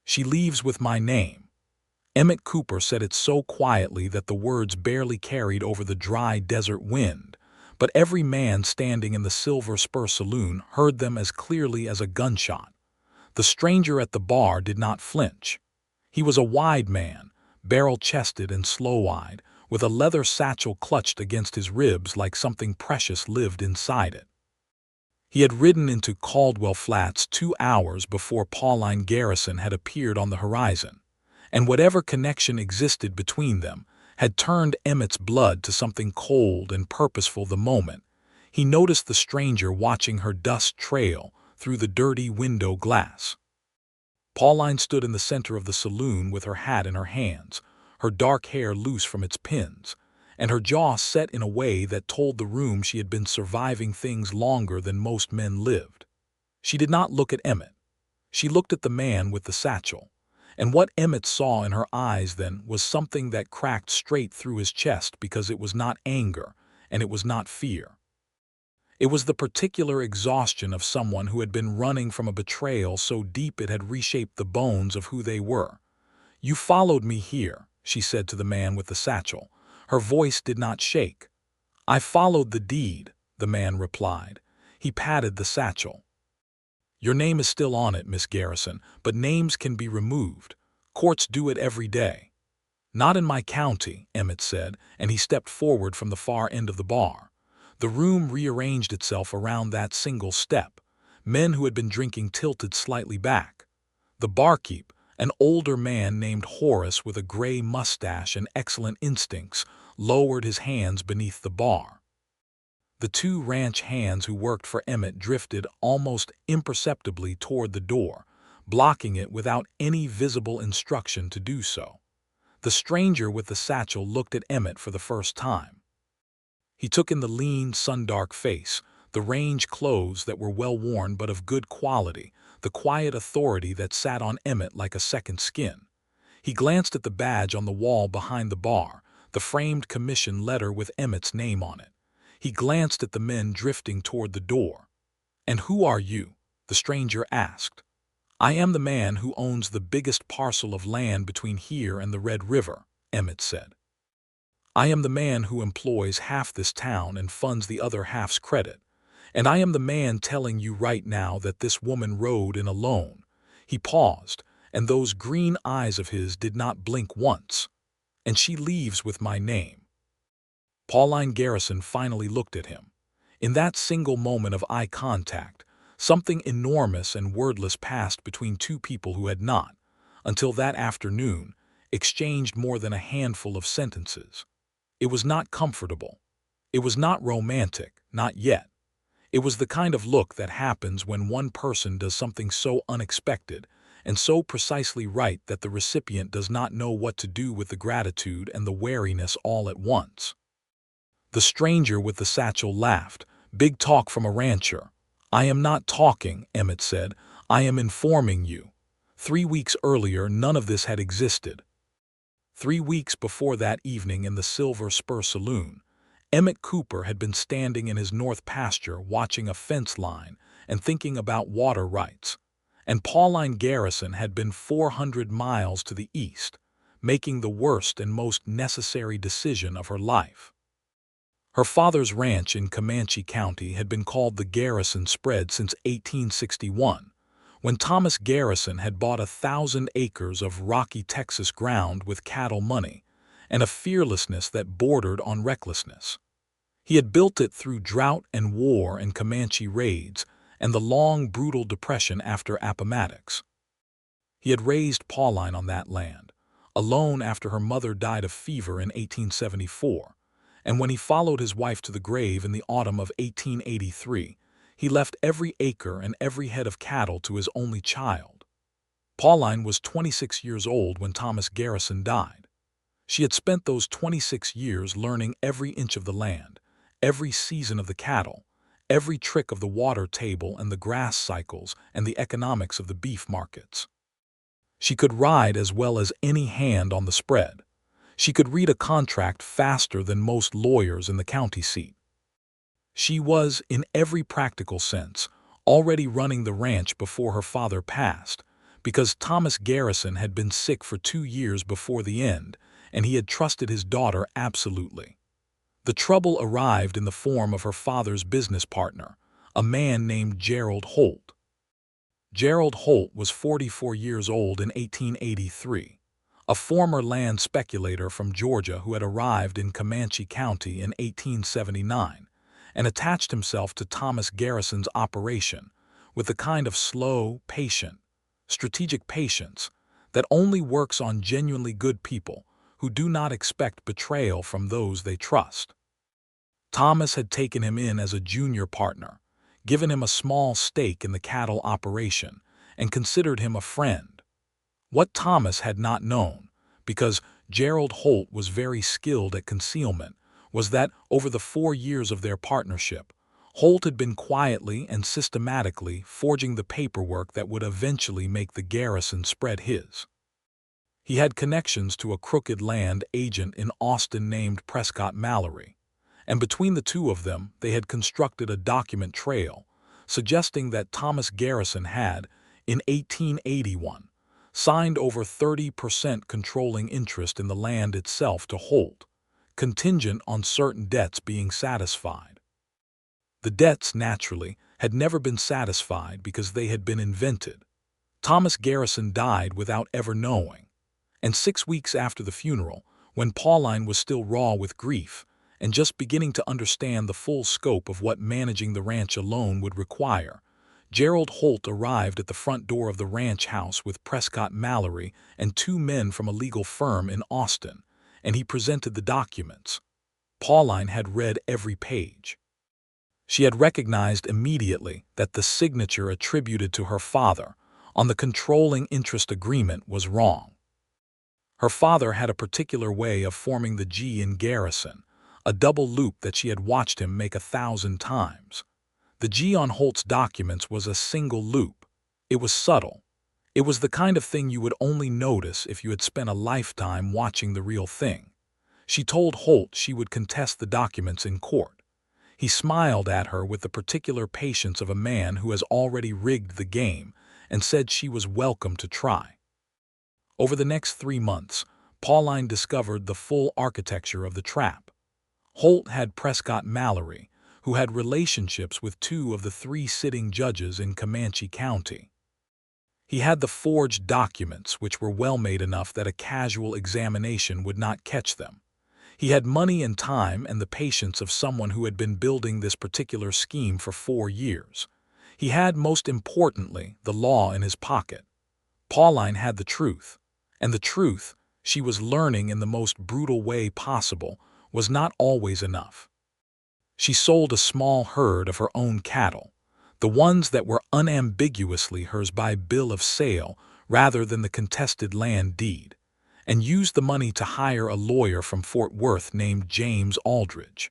She leaves with my name." Emmett Cooper said it so quietly that the words barely carried over the dry desert wind, but every man standing in the Silver Spur Saloon heard them as clearly as a gunshot. The stranger at the bar did not flinch. He was a wide man, barrel-chested and slow-eyed, with a leather satchel clutched against his ribs like something precious lived inside it. He had ridden into Caldwell Flats 2 hours before Pauline Garrison had appeared on the horizon, and whatever connection existed between them had turned Emmett's blood to something cold and purposeful the moment he noticed the stranger watching her dust trail through the dirty window glass. Pauline stood in the center of the saloon with her hat in her hands, her dark hair loose from its pins, and her jaw set in a way that told the room she had been surviving things longer than most men lived. She did not look at Emmett. She looked at the man with the satchel, and what Emmett saw in her eyes then was something that cracked straight through his chest because it was not anger and it was not fear. It was the particular exhaustion of someone who had been running from a betrayal so deep it had reshaped the bones of who they were. "You followed me here," she said to the man with the satchel. Her voice did not shake. "I followed the deed," the man replied. He patted the satchel. "Your name is still on it, Miss Garrison, but names can be removed. Courts do it every day." "Not in my county," Emmett said, and he stepped forward from the far end of the bar. The room rearranged itself around that single step. Men who had been drinking tilted slightly back. The barkeep, an older man named Horace with a gray mustache and excellent instincts, lowered his hands beneath the bar. The 2 ranch hands who worked for Emmett drifted almost imperceptibly toward the door, blocking it without any visible instruction to do so. The stranger with the satchel looked at Emmett for the first time. He took in the lean, sun-dark face, the range clothes that were well-worn but of good quality, the quiet authority that sat on Emmett like a second skin. He glanced at the badge on the wall behind the bar, the framed commission letter with Emmett's name on it. He glanced at the men drifting toward the door. "And who are you?" the stranger asked. "I am the man who owns the biggest parcel of land between here and the Red River," Emmett said. "I am the man who employs half this town and funds the other half's credit. And I am the man telling you right now that this woman rode in alone." He paused, and those green eyes of his did not blink once. "And she leaves with my name." Pauline Garrison finally looked at him. In that single moment of eye contact, something enormous and wordless passed between 2 people who had not, until that afternoon, exchanged more than a handful of sentences. It was not comfortable. It was not romantic, not yet. It was the kind of look that happens when one person does something so unexpected and so precisely right that the recipient does not know what to do with the gratitude and the wariness all at once. The stranger with the satchel laughed. "Big talk from a rancher." "I am not talking," Emmett said. "I am informing you. 3 weeks earlier, none of this had existed." 3 weeks before that evening in the Silver Spur Saloon, Emmett Cooper had been standing in his north pasture watching a fence line and thinking about water rights, and Pauline Garrison had been 400 miles to the east, making the worst and most necessary decision of her life. Her father's ranch in Comanche County had been called the Garrison Spread since 1861, when Thomas Garrison had bought 1,000 acres of rocky Texas ground with cattle money and a fearlessness that bordered on recklessness. He had built it through drought and war and Comanche raids and the long, brutal depression after Appomattox. He had raised Pauline on that land, alone after her mother died of fever in 1874, and when he followed his wife to the grave in the autumn of 1883, he left every acre and every head of cattle to his only child. Pauline was 26 years old when Thomas Garrison died. She had spent those 26 years learning every inch of the land, every season of the cattle, every trick of the water table and the grass cycles and the economics of the beef markets. She could ride as well as any hand on the spread. She could read a contract faster than most lawyers in the county seat. She was, in every practical sense, already running the ranch before her father passed, because Thomas Garrison had been sick for 2 years before the end, and he had trusted his daughter absolutely. The trouble arrived in the form of her father's business partner, a man named Gerald Holt. Gerald Holt was 44 years old in 1883, a former land speculator from Georgia who had arrived in Comanche County in 1879 and attached himself to Thomas Garrison's operation with the kind of slow, patient, strategic patience that only works on genuinely good people who do not expect betrayal from those they trust. Thomas had taken him in as a junior partner, given him a small stake in the cattle operation, and considered him a friend. What Thomas had not known, because Gerald Holt was very skilled at concealment, was that over the 4 years of their partnership, Holt had been quietly and systematically forging the paperwork that would eventually make the Garrison spread his. He had connections to a crooked land agent in Austin named Prescott Mallory, and between the two of them they had constructed a document trail suggesting that Thomas Garrison had, in 1881, signed over 30% controlling interest in the land itself to Holt, contingent on certain debts being satisfied. The debts, naturally, had never been satisfied because they had been invented. Thomas Garrison died without ever knowing, and 6 weeks after the funeral, when Pauline was still raw with grief and just beginning to understand the full scope of what managing the ranch alone would require, Gerald Holt arrived at the front door of the ranch house with Prescott Mallory and 2 men from a legal firm in Austin, and he presented the documents. Pauline had read every page. She had recognized immediately that the signature attributed to her father on the controlling interest agreement was wrong. Her father had a particular way of forming the G in Garrison, a double loop that she had watched him make 1,000 times. The G on Holt's documents was a single loop. It was subtle. It was the kind of thing you would only notice if you had spent a lifetime watching the real thing. She told Holt she would contest the documents in court. He smiled at her with the particular patience of a man who has already rigged the game and said she was welcome to try. Over the next 3 months, Pauline discovered the full architecture of the trap. Holt had Prescott Mallory, who had relationships with 2 of the 3 sitting judges in Comanche County. He had the forged documents, which were well made enough that a casual examination would not catch them. He had money and time and the patience of someone who had been building this particular scheme for 4 years. He had, most importantly, the law in his pocket. Pauline had the truth, and the truth, she was learning in the most brutal way possible, was not always enough. She sold a small herd of her own cattle, the ones that were unambiguously hers by bill of sale rather than the contested land deed, and used the money to hire a lawyer from Fort Worth named James Aldridge.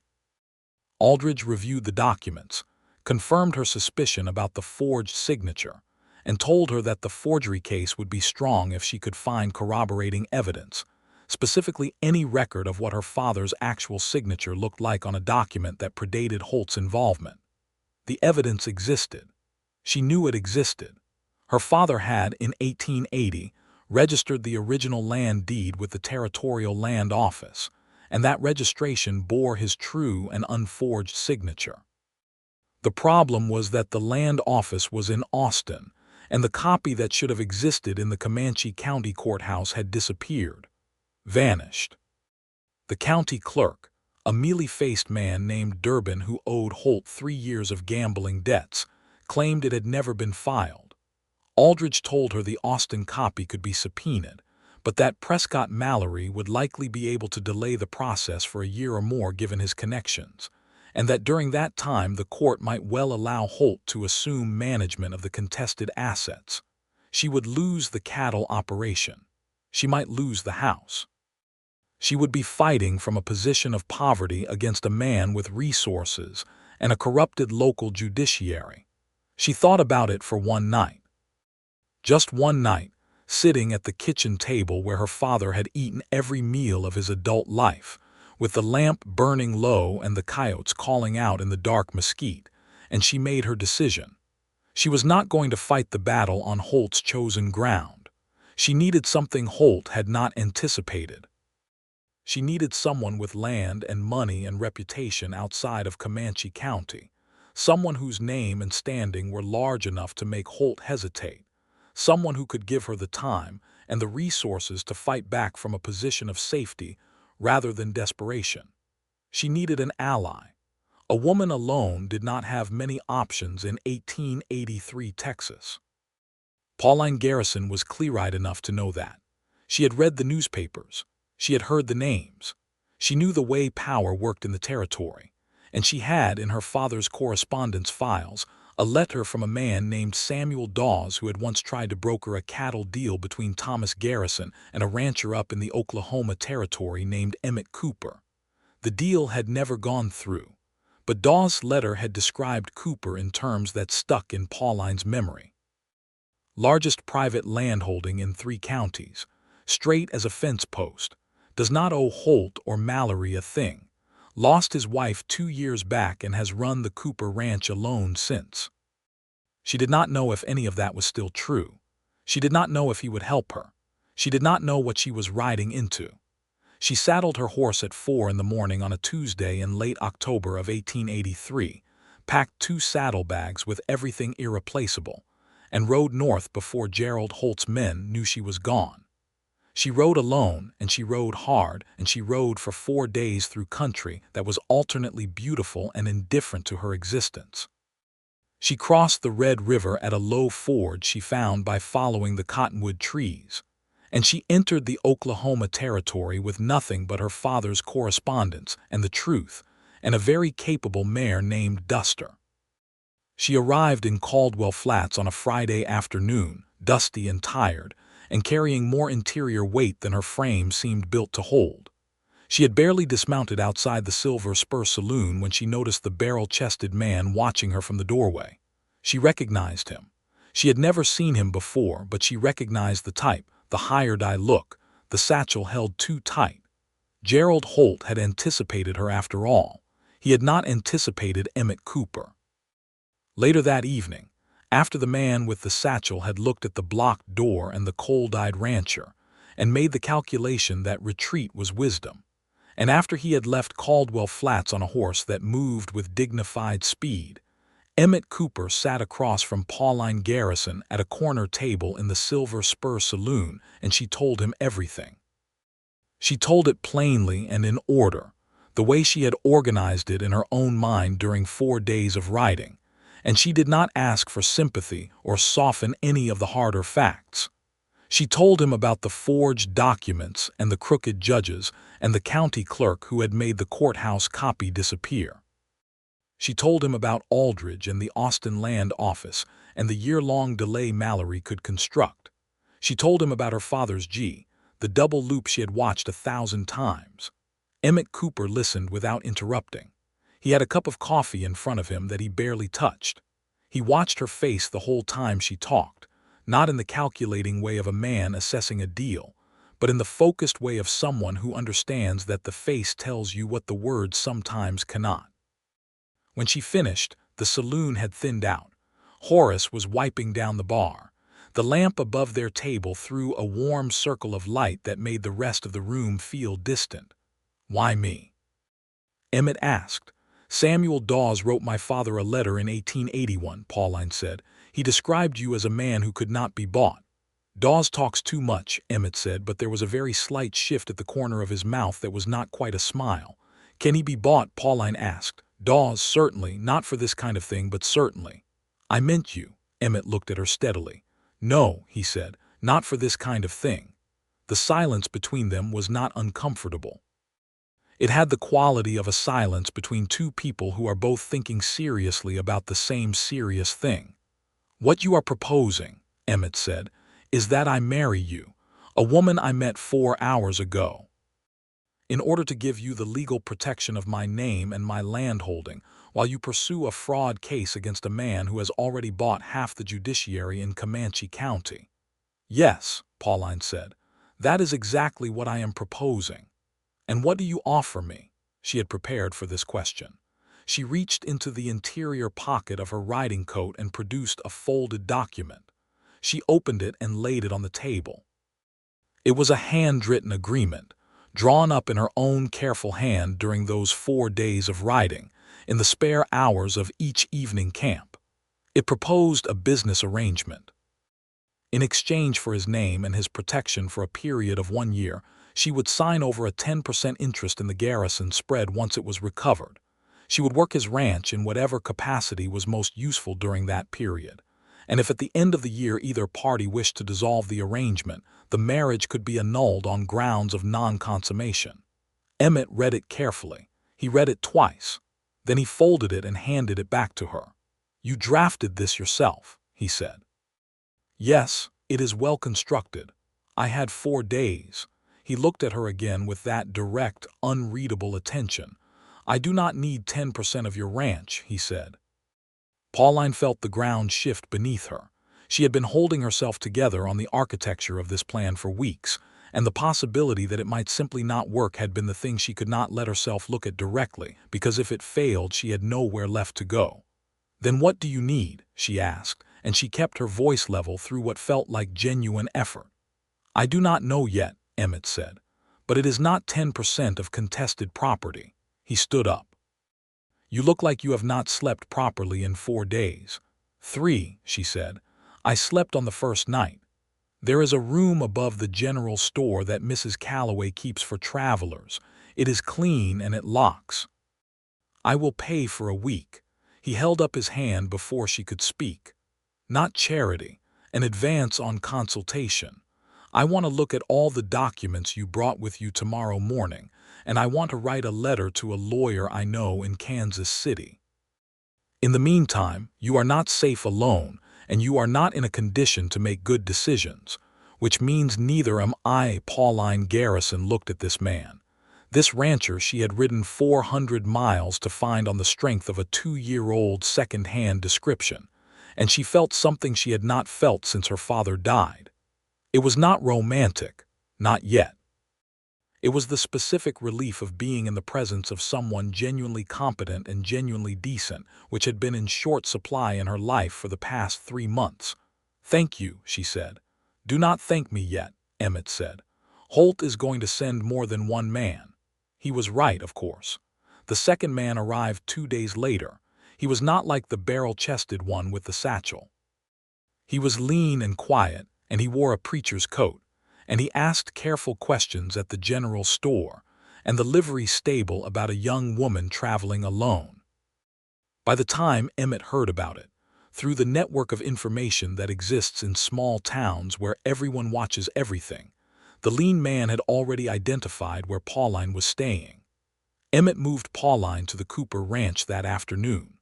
Aldridge reviewed the documents, confirmed her suspicion about the forged signature, and told her that the forgery case would be strong if she could find corroborating evidence, specifically any record of what her father's actual signature looked like on a document that predated Holt's involvement. The evidence existed. She knew it existed. Her father had, in 1880, registered the original land deed with the Territorial Land Office, and that registration bore his true and unforged signature. The problem was that the land office was in Austin, and the copy that should have existed in the Comanche County Courthouse had disappeared, vanished. The county clerk, a mealy-faced man named Durbin who owed Holt 3 years of gambling debts, claimed it had never been filed. Aldridge told her the Austin copy could be subpoenaed, but that Prescott Mallory would likely be able to delay the process for a year or more given his connections, and that during that time the court might well allow Holt to assume management of the contested assets. She would lose the cattle operation. She might lose the house. She would be fighting from a position of poverty against a man with resources and a corrupted local judiciary. She thought about it for one night. Just one night, sitting at the kitchen table where her father had eaten every meal of his adult life, with the lamp burning low and the coyotes calling out in the dark mesquite, and she made her decision. She was not going to fight the battle on Holt's chosen ground. She needed something Holt had not anticipated. She needed someone with land and money and reputation outside of Comanche County, someone whose name and standing were large enough to make Holt hesitate, someone who could give her the time and the resources to fight back from a position of safety rather than desperation. She needed an ally. A woman alone did not have many options in 1883 Texas. Pauline Garrison was clear-eyed enough to know that. She had read the newspapers. She had heard the names. She knew the way power worked in the territory, and she had, in her father's correspondence files, a letter from a man named Samuel Dawes who had once tried to broker a cattle deal between Thomas Garrison and a rancher up in the Oklahoma Territory named Emmett Cooper. The deal had never gone through, but Dawes' letter had described Cooper in terms that stuck in Pauline's memory. Largest private landholding in 3 counties, straight as a fence post, does not owe Holt or Mallory a thing, lost his wife 2 years back and has run the Cooper Ranch alone since. She did not know if any of that was still true. She did not know if he would help her. She did not know what she was riding into. She saddled her horse at 4 in the morning on a Tuesday in late October of 1883, packed 2 saddlebags with everything irreplaceable, and rode north before Gerald Holt's men knew she was gone. She rode alone, and she rode hard, and she rode for 4 days through country that was alternately beautiful and indifferent to her existence. She crossed the Red River at a low ford she found by following the cottonwood trees, and she entered the Oklahoma Territory with nothing but her father's correspondence and the truth, and a very capable mare named Duster. She arrived in Caldwell Flats on a Friday afternoon, dusty and tired, and carrying more interior weight than her frame seemed built to hold. She had barely dismounted outside the Silver Spur Saloon when she noticed the barrel-chested man watching her from the doorway. She recognized him. She had never seen him before, but she recognized the type, the hired-eye look, the satchel held too tight. Gerald Holt had anticipated her after all. He had not anticipated Emmett Cooper. Later that evening, after the man with the satchel had looked at the blocked door and the cold-eyed rancher, and made the calculation that retreat was wisdom, and after he had left Caldwell Flats on a horse that moved with dignified speed, Emmett Cooper sat across from Pauline Garrison at a corner table in the Silver Spur Saloon, and she told him everything. She told it plainly and in order, the way she had organized it in her own mind during 4 days of riding, and she did not ask for sympathy or soften any of the harder facts. She told him about the forged documents and the crooked judges and the county clerk who had made the courthouse copy disappear. She told him about Aldridge and the Austin Land Office and the year-long delay Mallory could construct. She told him about her father's G, the double loop she had watched 1,000 times. Emmett Cooper listened without interrupting. He had a cup of coffee in front of him that he barely touched. He watched her face the whole time she talked, not in the calculating way of a man assessing a deal, but in the focused way of someone who understands that the face tells you what the words sometimes cannot. When she finished, the saloon had thinned out. Horace was wiping down the bar. The lamp above their table threw a warm circle of light that made the rest of the room feel distant. "Why me?" Emmett asked. "Samuel Dawes wrote my father a letter in 1881, Pauline said. He described you as a man who could not be bought." "Dawes talks too much," Emmett said, but there was a very slight shift at the corner of his mouth that was not quite a smile. "Can he be bought?" Pauline asked. "Dawes, certainly, not for this kind of thing, but certainly." "I meant you." Emmett looked at her steadily. "No," he said, "not for this kind of thing." The silence between them was not uncomfortable. It had the quality of a silence between 2 people who are both thinking seriously about the same serious thing. "What you are proposing," Emmett said, "is that I marry you, a woman I met 4 hours ago, in order to give you the legal protection of my name and my landholding, while you pursue a fraud case against a man who has already bought half the judiciary in Comanche County." "Yes," Pauline said, "that is exactly what I am proposing." "And what do you offer me?" She had prepared for this question. She reached into the interior pocket of her riding coat and produced a folded document. She opened it and laid it on the table. It was a handwritten agreement, drawn up in her own careful hand during those 4 days of riding, in the spare hours of each evening camp. It proposed a business arrangement. In exchange for his name and his protection for a period of 1 year, she would sign over a 10% interest in the Garrison spread once it was recovered. She would work his ranch in whatever capacity was most useful during that period. And if at the end of the year either party wished to dissolve the arrangement, the marriage could be annulled on grounds of non-consummation. Emmett read it carefully. He read it twice. Then he folded it and handed it back to her. "You drafted this yourself," he said. "Yes, it is well constructed. I had 4 days. He looked at her again with that direct, unreadable attention. "I do not need 10% of your ranch," he said. Pauline felt the ground shift beneath her. She had been holding herself together on the architecture of this plan for weeks, and the possibility that it might simply not work had been the thing she could not let herself look at directly, because if it failed she had nowhere left to go. "Then what do you need?" she asked, and she kept her voice level through what felt like genuine effort. "I do not know yet," Emmett said, "but it is not 10% of contested property." He stood up. "You look like you have not slept properly in 4 days. 3, she said. "I slept on the first night. There is a room above the general store that Mrs. Calloway keeps for travelers. It is clean and it locks. I will pay for a week." He held up his hand before she could speak. "Not charity, an advance on consultation. I want to look at all the documents you brought with you tomorrow morning, and I want to write a letter to a lawyer I know in Kansas City. In the meantime, you are not safe alone, and you are not in a condition to make good decisions, which means neither am I." Pauline Garrison looked at this man. This rancher she had ridden 400 miles to find on the strength of a 2-year-old second-hand description, and she felt something she had not felt since her father died. It was not romantic, not yet. It was the specific relief of being in the presence of someone genuinely competent and genuinely decent, which had been in short supply in her life for the past 3 months. "Thank you," she said. "Do not thank me yet," Emmett said. "Holt is going to send more than 1 man." He was right, of course. The second man arrived 2 days later. He was not like the barrel-chested one with the satchel. He was lean and quiet, and he wore a preacher's coat, and he asked careful questions at the general store and the livery stable about a young woman traveling alone. By the time Emmett heard about it, through the network of information that exists in small towns where everyone watches everything, the lean man had already identified where Pauline was staying. Emmett moved Pauline to the Cooper Ranch that afternoon.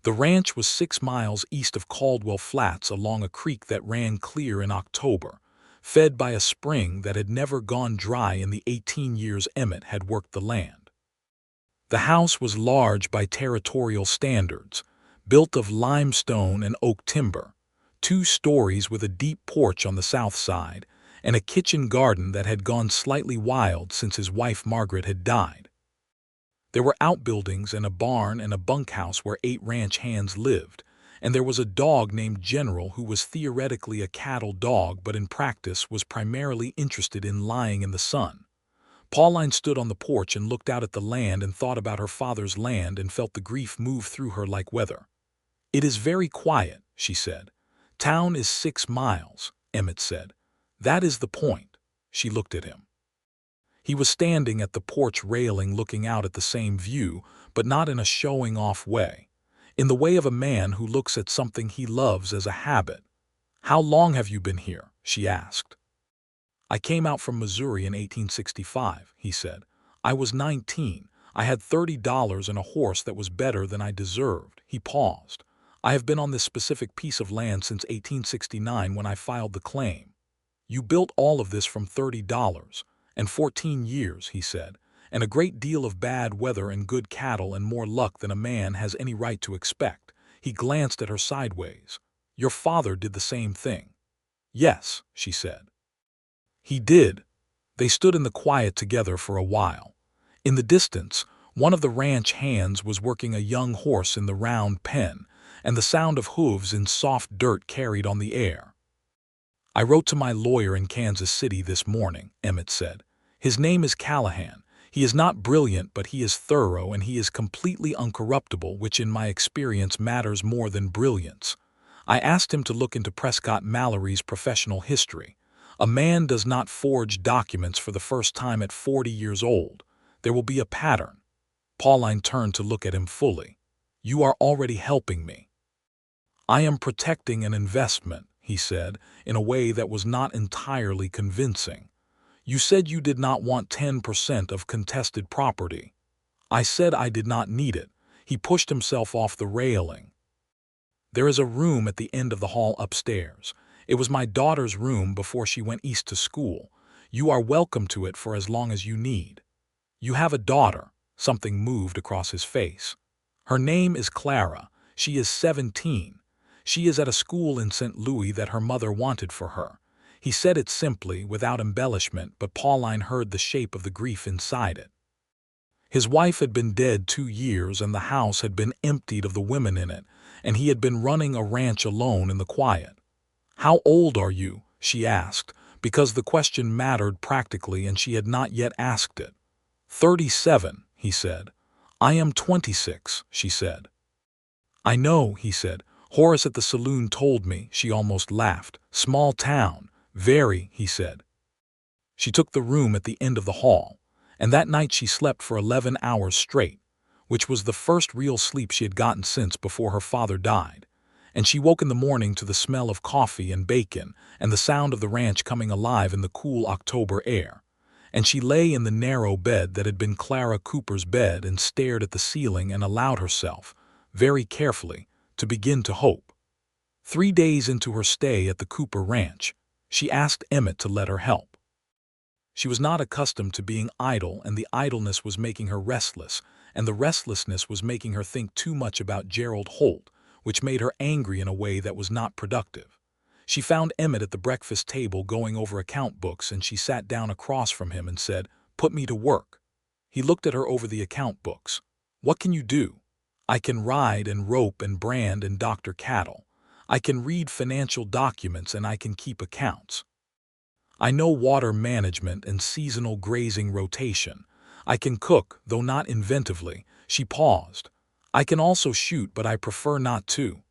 The ranch was 6 miles east of Caldwell Flats along a creek that ran clear in October, fed by a spring that had never gone dry in the 18 years Emmett had worked the land. The house was large by territorial standards, built of limestone and oak timber, 2 stories with a deep porch on the south side, and a kitchen garden that had gone slightly wild since his wife Margaret had died. There were outbuildings and a barn and a bunkhouse where 8 ranch hands lived, and there was a dog named General who was theoretically a cattle dog but in practice was primarily interested in lying in the sun. Pauline stood on the porch and looked out at the land and thought about her father's land and felt the grief move through her like weather. "It is very quiet," she said. "Town is 6 miles, Emmett said. "That is the point." She looked at him. He was standing at the porch railing looking out at the same view, but not in a showing-off way. In the way of a man who looks at something he loves as a habit. "How long have you been here?" she asked. "I came out from Missouri in 1865, he said. "I was 19. I had $30 and a horse that was better than I deserved." He paused. "I have been on this specific piece of land since 1869 when I filed the claim." "You built all of this from $30. And 14 years, he said, and a great deal of bad weather and good cattle and more luck than a man has any right to expect." He glanced at her sideways. "Your father did the same thing." "Yes," she said. "He did." They stood in the quiet together for a while. In the distance, One of the ranch hands was working a young horse in the round pen, and the sound of hooves in soft dirt carried on the air. "I wrote to my lawyer in Kansas City this morning," Emmett said. "His name is Callahan. He is not brilliant, but he is thorough, and he is completely uncorruptible, which in my experience matters more than brilliance. I asked him to look into Prescott Mallory's professional history. A man does not forge documents for the first time at 40 years old. There will be a pattern." Pauline turned to look at him fully. "You are already helping me." "I am protecting an investment," he said, in a way that was not entirely convincing. "You said you did not want 10% of contested property." "I said I did not need it." He pushed himself off the railing. "There is a room at the end of the hall upstairs. It was my daughter's room before she went east to school. You are welcome to it for as long as you need." "You have a daughter." Something moved across his face. "Her name is Clara. She is 17. She is at a school in St. Louis that her mother wanted for her." He said it simply, without embellishment, but Pauline heard the shape of the grief inside it. His wife had been dead 2 years, and the house had been emptied of the women in it, and he had been running a ranch alone in the quiet. "How old are you?" she asked, because the question mattered practically and she had not yet asked it. 37, he said. "I am 26, she said. "I know," he said. "Horace at the saloon told me." She almost laughed. "Small town." "Very," he said. She took the room at the end of the hall, and that night she slept for 11 hours straight, which was the first real sleep she had gotten since before her father died. And she woke in the morning to the smell of coffee and bacon and the sound of the ranch coming alive in the cool October air. And she lay in the narrow bed that had been Clara Cooper's bed and stared at the ceiling and allowed herself, very carefully, to begin to hope. 3 days into her stay at the Cooper Ranch, she asked Emmett to let her help. She was not accustomed to being idle, and the idleness was making her restless, and the restlessness was making her think too much about Gerald Holt, which made her angry in a way that was not productive. She found Emmett at the breakfast table going over account books, and she sat down across from him and said, "Put me to work." He looked at her over the account books. "What can you do?" "I can ride and rope and brand and doctor cattle. I can read financial documents and I can keep accounts. I know water management and seasonal grazing rotation. I can cook, though not inventively." She paused. "I can also shoot, but I prefer not to."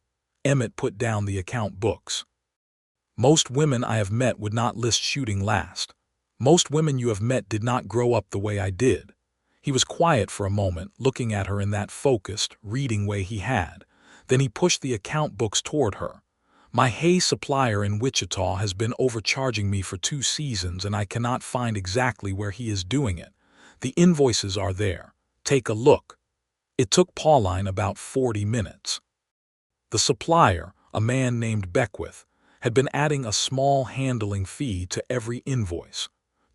Emmett put down the account books. "Most women I have met would not list shooting last. Most women you have met did not grow up the way I did." He was quiet for a moment, looking at her in that focused, reading way he had. Then he pushed the account books toward her. "My hay supplier in Wichita has been overcharging me for 2 seasons, and I cannot find exactly where he is doing it. The invoices are there. Take a look." It took Pauline about 40 minutes. The supplier, a man named Beckwith, had been adding a small handling fee to every invoice.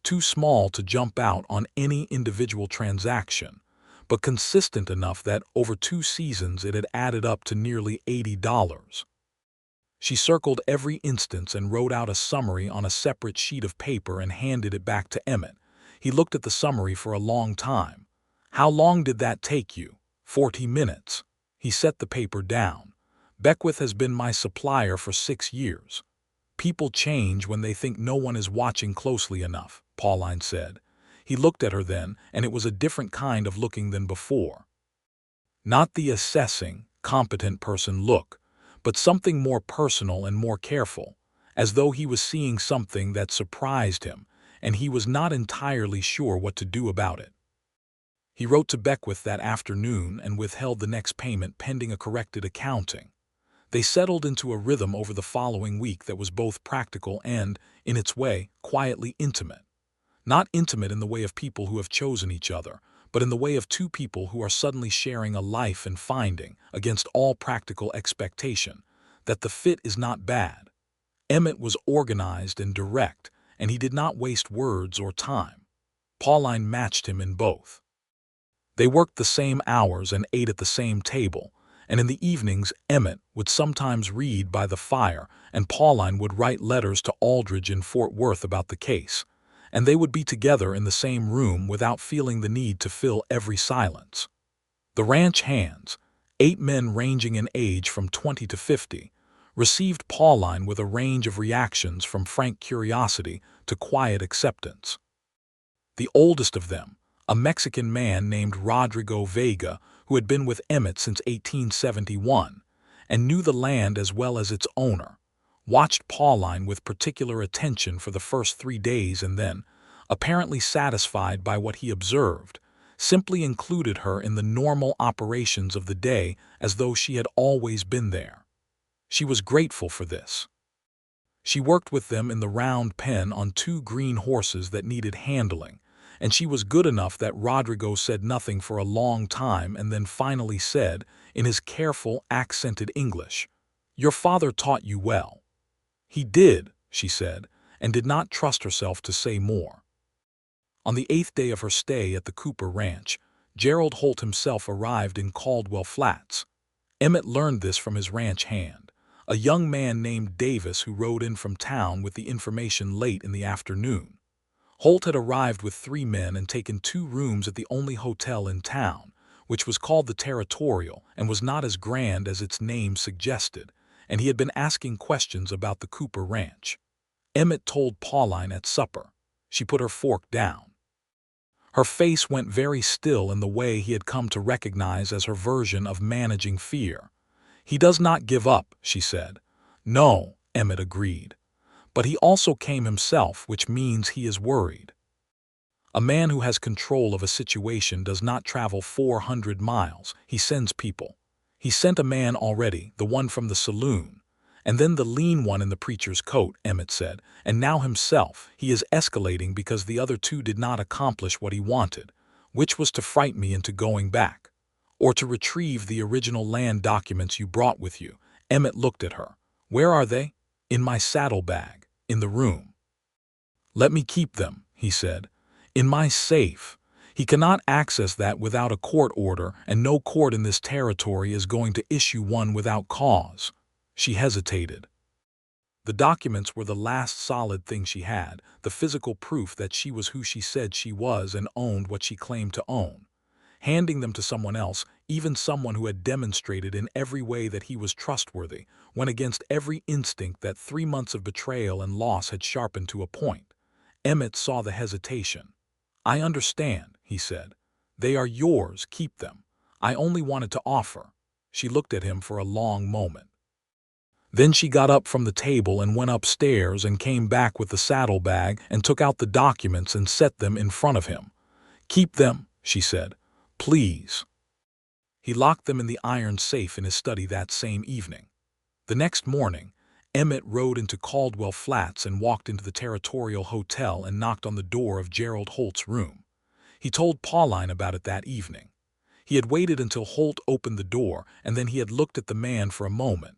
Too small to jump out on any individual transaction, but consistent enough that over 2 seasons it had added up to nearly $80. She circled every instance and wrote out a summary on a separate sheet of paper and handed it back to Emmett. He looked at the summary for a long time. "How long did that take you?" 40 minutes. He set the paper down. "Beckwith has been my supplier for 6 years. People change when they think no one is watching closely enough," Pauline said. He looked at her then, and it was a different kind of looking than before. Not the assessing, competent person look, but something more personal and more careful, as though he was seeing something that surprised him, and he was not entirely sure what to do about it. He wrote to Beckwith that afternoon and withheld the next payment pending a corrected accounting. They settled into a rhythm over the following week that was both practical and, in its way, quietly intimate. Not intimate in the way of people who have chosen each other, but in the way of 2 people who are suddenly sharing a life and finding, against all practical expectation, that the fit is not bad. Emmett was organized and direct, and he did not waste words or time. Pauline matched him in both. They worked the same hours and ate at the same table, and in the evenings Emmett would sometimes read by the fire and Pauline would write letters to Aldrich in Fort Worth about the case. and they would be together in the same room without feeling the need to fill every silence. The ranch hands, 8 men ranging in age from 20 to 50, received Pauline with a range of reactions from frank curiosity to quiet acceptance. The oldest of them, a Mexican man named Rodrigo Vega, who had been with Emmett since 1871 and knew the land as well as its owner, watched Pauline with particular attention for the first 3 days and then, apparently satisfied by what he observed, simply included her in the normal operations of the day as though she had always been there. She was grateful for this. She worked with them in the round pen on 2 green horses that needed handling, and she was good enough that Rodrigo said nothing for a long time and then finally said, in his careful, accented English, "Your father taught you well." "He did," she said, and did not trust herself to say more. On the 8th day of her stay at the Cooper Ranch, Gerald Holt himself arrived in Caldwell Flats. Emmett learned this from his ranch hand, a young man named Davis who rode in from town with the information late in the afternoon. Holt had arrived with 3 men and taken 2 rooms at the only hotel in town, which was called the Territorial and was not as grand as its name suggested, and he had been asking questions about the Cooper Ranch. Emmett told Pauline at supper. She put her fork down. Her face went very still in the way he had come to recognize as her version of managing fear. "He does not give up," she said. "No," Emmett agreed. "But he also came himself, which means he is worried." A man who has control of a situation does not travel 400 miles, he sends people. He sent a man already, the one from the saloon, and then the lean one in the preacher's coat, Emmett said, and now himself. He is escalating because the other 2 did not accomplish what he wanted, which was to fright me into going back, or to retrieve the original land documents you brought with you. Emmett looked at her. "Where are they?" "In my saddlebag, in the room." "Let me keep them," he said. "In my safe. He cannot access that without a court order, and no court in this territory is going to issue one without cause." She hesitated. The documents were the last solid thing she had, the physical proof that she was who she said she was and owned what she claimed to own. Handing them to someone else, even someone who had demonstrated in every way that he was trustworthy, went against every instinct that 3 months of betrayal and loss had sharpened to a point. Emmett saw the hesitation. "I understand," he said. "They are yours, keep them. I only wanted to offer." She looked at him for a long moment. Then she got up from the table and went upstairs and came back with the saddlebag and took out the documents and set them in front of him. "Keep them," she said. "Please." He locked them in the iron safe in his study that same evening. The next morning, Emmett rode into Caldwell Flats and walked into the Territorial Hotel and knocked on the door of Gerald Holt's room. He told Pauline about it that evening. He had waited until Holt opened the door, and then he had looked at the man for a moment,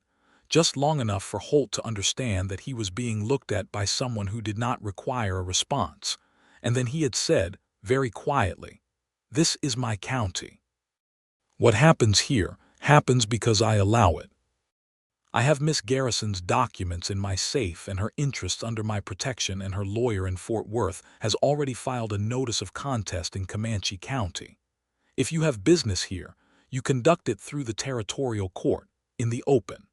just long enough for Holt to understand that he was being looked at by someone who did not require a response, and then he had said, very quietly, "This is my county. What happens here happens because I allow it. I have Miss Garrison's documents in my safe and her interests under my protection, and her lawyer in Fort Worth has already filed a notice of contest in Comanche County. If you have business here, you conduct it through the territorial court, in the open.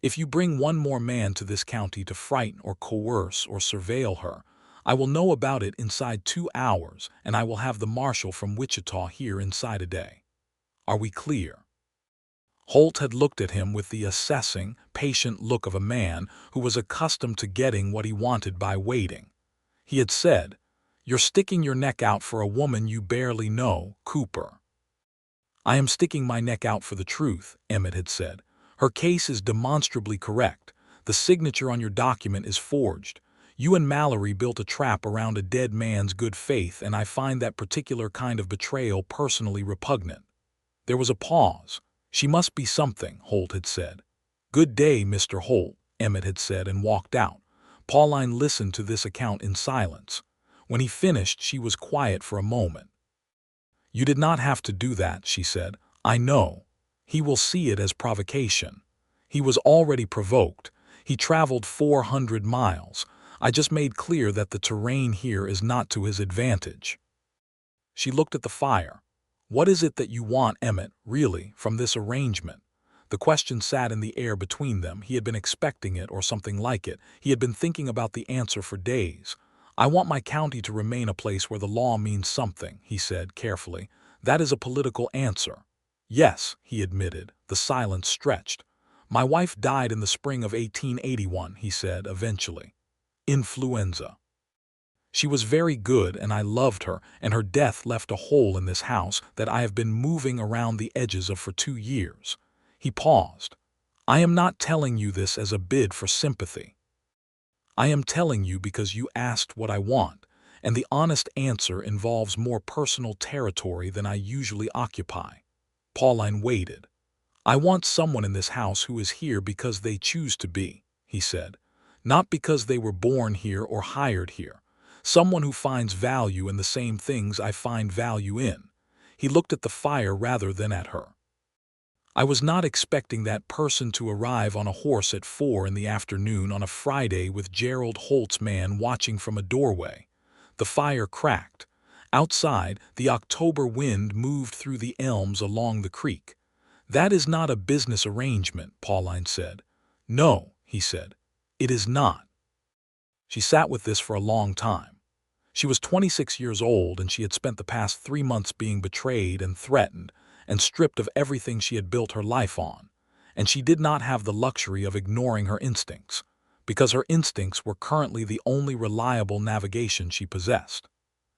If you bring one more man to this county to frighten or coerce or surveil her, I will know about it inside 2 hours, and I will have the marshal from Wichita here inside a day. Are we clear?" Holt had looked at him with the assessing, patient look of a man who was accustomed to getting what he wanted by waiting. He had said, "You're sticking your neck out for a woman you barely know, Cooper." "I am sticking my neck out for the truth," Emmett had said. "Her case is demonstrably correct. The signature on your document is forged. You and Mallory built a trap around a dead man's good faith, and I find that particular kind of betrayal personally repugnant." There was a pause. "She must be something," Holt had said. "Good day, Mr. Holt," Emmett had said and walked out. Pauline listened to this account in silence. When he finished, she was quiet for a moment. "You did not have to do that," she said. "I know. He will see it as provocation. He was already provoked. He traveled 400 miles. I just made clear that the terrain here is not to his advantage." She looked at the fire. "What is it that you want, Emmett, really, from this arrangement?" The question sat in the air between them. He had been expecting it or something like it. He had been thinking about the answer for days. "I want my county to remain a place where the law means something," he said carefully. "That is a political answer." "Yes," he admitted. The silence stretched. "My wife died in the spring of 1881, he said eventually. "Influenza. She was very good and I loved her, and her death left a hole in this house that I have been moving around the edges of for 2 years." He paused. "I am not telling you this as a bid for sympathy. I am telling you because you asked what I want, and the honest answer involves more personal territory than I usually occupy." Pauline waited. "I want someone in this house who is here because they choose to be," he said. "Not because they were born here or hired here. Someone who finds value in the same things I find value in." He looked at the fire rather than at her. "I was not expecting that person to arrive on a horse at 4 in the afternoon on a Friday with Gerald Holt's man watching from a doorway." The fire cracked. Outside, the October wind moved through the elms along the creek. "That is not a business arrangement," Pauline said. "No," he said. "It is not." She sat with this for a long time. She was 26 years old and she had spent the past 3 months being betrayed and threatened and stripped of everything she had built her life on. And she did not have the luxury of ignoring her instincts, because her instincts were currently the only reliable navigation she possessed.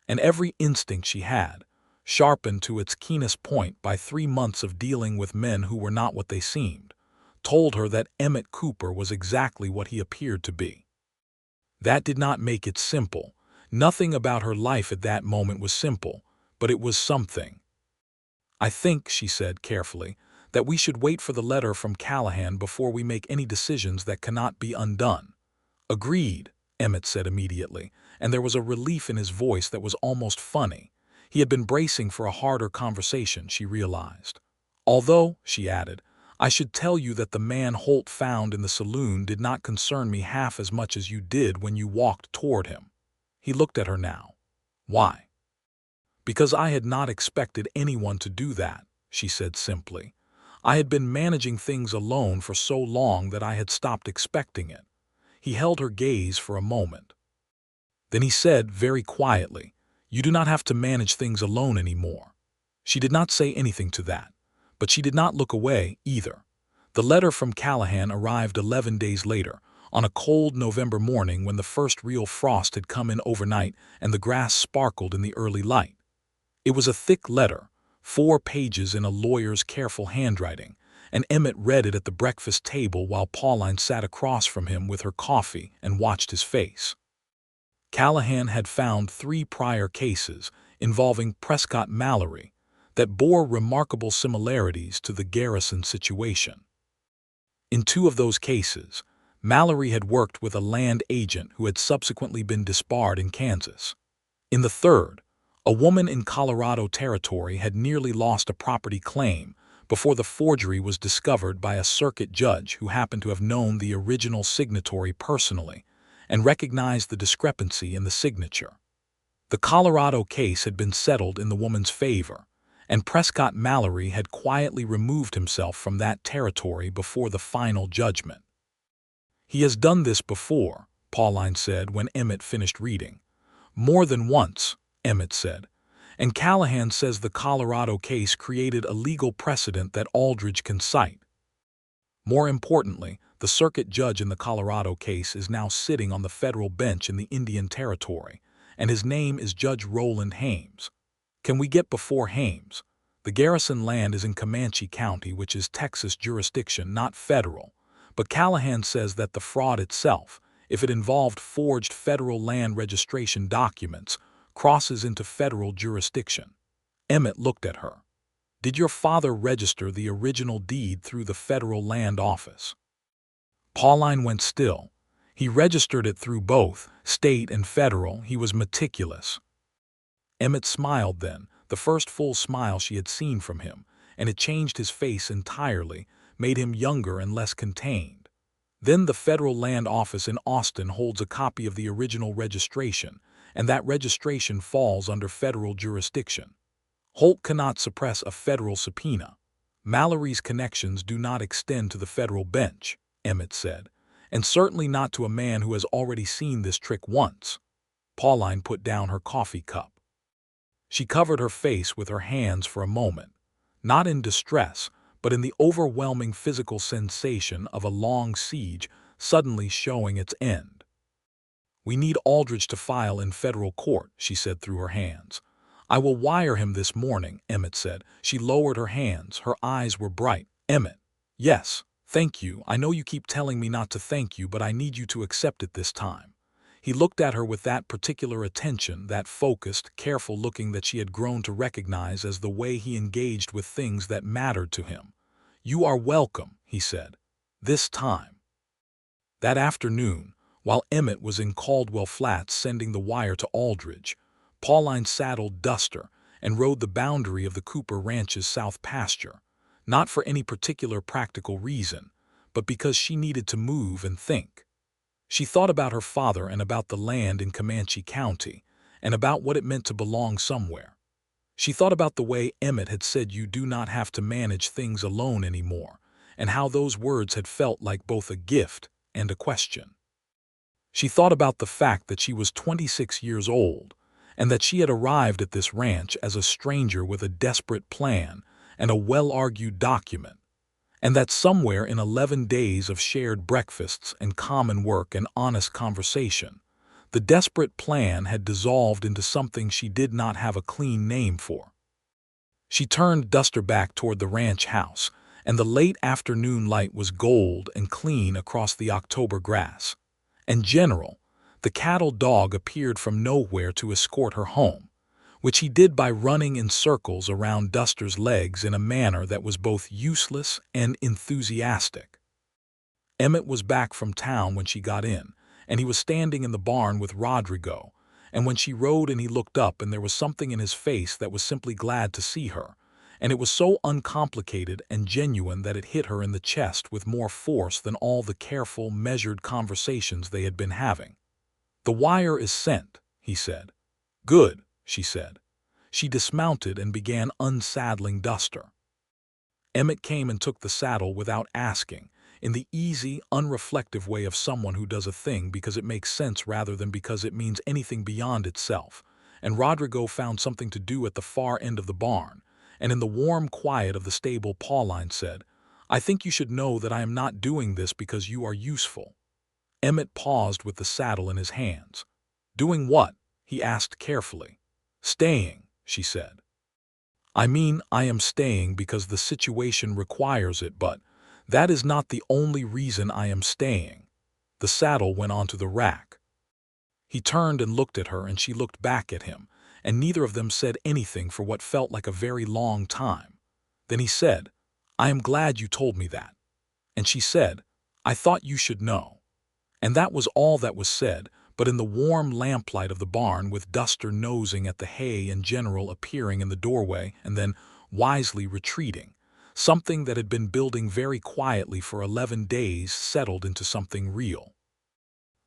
And every instinct she had, sharpened to its keenest point by 3 months of dealing with men who were not what they seemed, told her that Emmett Cooper was exactly what he appeared to be. That did not make it simple. Nothing about her life at that moment was simple, but it was something. "I think," she said carefully, "that we should wait for the letter from Callahan before we make any decisions that cannot be undone." "Agreed," Emmett said immediately, and there was a relief in his voice that was almost funny. He had been bracing for a harder conversation, she realized. "Although," she added, "I should tell you that the man Holt found in the saloon did not concern me half as much as you did when you walked toward him." He looked at her now. "Why?" "Because I had not expected anyone to do that," she said simply. "I had been managing things alone for so long that I had stopped expecting it." He held her gaze for a moment. Then he said very quietly, "You do not have to manage things alone anymore." She did not say anything to that, but she did not look away either. The letter from Callahan arrived 11 days later, on a cold November morning when the first real frost had come in overnight and the grass sparkled in the early light. It was a thick letter, 4 pages in a lawyer's careful handwriting, and Emmett read it at the breakfast table while Pauline sat across from him with her coffee and watched his face. Callahan had found 3 prior cases involving Prescott Mallory that bore remarkable similarities to the Garrison situation. In 2 of those cases, Mallory had worked with a land agent who had subsequently been disbarred in Kansas. In the 3rd, a woman in Colorado Territory had nearly lost a property claim before the forgery was discovered by a circuit judge who happened to have known the original signatory personally and recognized the discrepancy in the signature. The Colorado case had been settled in the woman's favor, and Prescott Mallory had quietly removed himself from that territory before the final judgment. "He has done this before," Pauline said when Emmett finished reading. "More than once," Emmett said. "And Callahan says the Colorado case created a legal precedent that Aldridge can cite. More importantly, the circuit judge in the Colorado case is now sitting on the federal bench in the Indian Territory, and his name is Judge Roland Hames. Can we get before Hames? The Garrison land is in Comanche County, which is Texas jurisdiction, not federal, but Callahan says that the fraud itself, if it involved forged federal land registration documents, crosses into federal jurisdiction." Emmett looked at her. "Did your father register the original deed through the federal land office?" Pauline went still. "He registered it through both, state and federal. He was meticulous." Emmett smiled then, the first full smile she had seen from him, and it changed his face entirely, made him younger and less contained. Then the Federal Land Office in Austin holds a copy of the original registration, and that registration falls under federal jurisdiction. Holt cannot suppress a federal subpoena. Mallory's connections do not extend to the federal bench, Emmett said, and certainly not to a man who has already seen this trick once. Pauline put down her coffee cup. She covered her face with her hands for a moment, not in distress, but in the overwhelming physical sensation of a long siege suddenly showing its end. "We need Aldridge to file in federal court," she said through her hands. "I will wire him this morning," Emmett said. She lowered her hands. Her eyes were bright. "Emmett." "Yes, thank you. I know you keep telling me not to thank you, but I need you to accept it this time." He looked at her with that particular attention, that focused, careful looking that she had grown to recognize as the way he engaged with things that mattered to him. "You are welcome," he said. "This time." That afternoon, while Emmett was in Caldwell Flats sending the wire to Aldridge, Pauline saddled Duster and rode the boundary of the Cooper Ranch's south pasture, not for any particular practical reason, but because she needed to move and think. She thought about her father and about the land in Comanche County, and about what it meant to belong somewhere. She thought about the way Emmett had said you do not have to manage things alone anymore, and how those words had felt like both a gift and a question. She thought about the fact that she was 26 years old, and that she had arrived at this ranch as a stranger with a desperate plan and a well-argued document, and that somewhere in 11 days of shared breakfasts and common work and honest conversation, the desperate plan had dissolved into something she did not have a clean name for. She turned Duster back toward the ranch house, and the late afternoon light was gold and clean across the October grass. And General, the cattle dog, appeared from nowhere to escort her home, which he did by running in circles around Duster's legs in a manner that was both useless and enthusiastic. Emmett was back from town when she got in, and he was standing in the barn with Rodrigo, and when she rode and he looked up, and there was something in his face that was simply glad to see her, and it was so uncomplicated and genuine that it hit her in the chest with more force than all the careful, measured conversations they had been having. "The wire is sent," he said. "Good," she said. She dismounted and began unsaddling Duster. Emmett came and took the saddle without asking, in the easy, unreflective way of someone who does a thing because it makes sense rather than because it means anything beyond itself, and Rodrigo found something to do at the far end of the barn, and in the warm quiet of the stable Pauline said, "I think you should know that I am not doing this because you are useful." Emmett paused with the saddle in his hands. "Doing what?" he asked carefully. "Staying," she said. "I mean, I am staying because the situation requires it, but that is not the only reason I am staying." The saddle went onto the rack. He turned and looked at her, and she looked back at him, and neither of them said anything for what felt like a very long time. Then he said, "I am glad you told me that." And she said, "I thought you should know." And that was all that was said, but in the warm lamplight of the barn, with Duster nosing at the hay and General appearing in the doorway and then wisely retreating, something that had been building very quietly for 11 days settled into something real.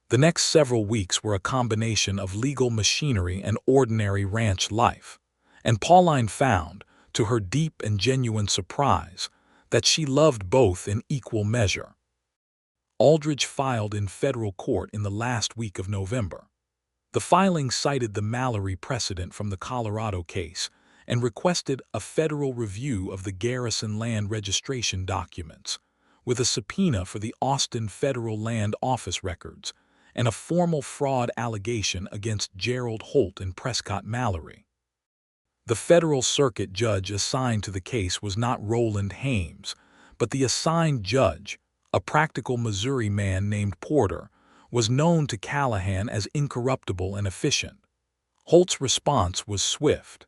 The next several weeks were a combination of legal machinery and ordinary ranch life, and Pauline found, to her deep and genuine surprise, that she loved both in equal measure. Aldridge filed in federal court in the last week of November. The filing cited the Mallory precedent from the Colorado case and requested a federal review of the Garrison land registration documents, with a subpoena for the Austin Federal Land Office records and a formal fraud allegation against Gerald Holt and Prescott Mallory. The federal circuit judge assigned to the case was not Roland Hames, but the assigned judge, a practical Missouri man named Porter, was known to Callahan as incorruptible and efficient. Holt's response was swift.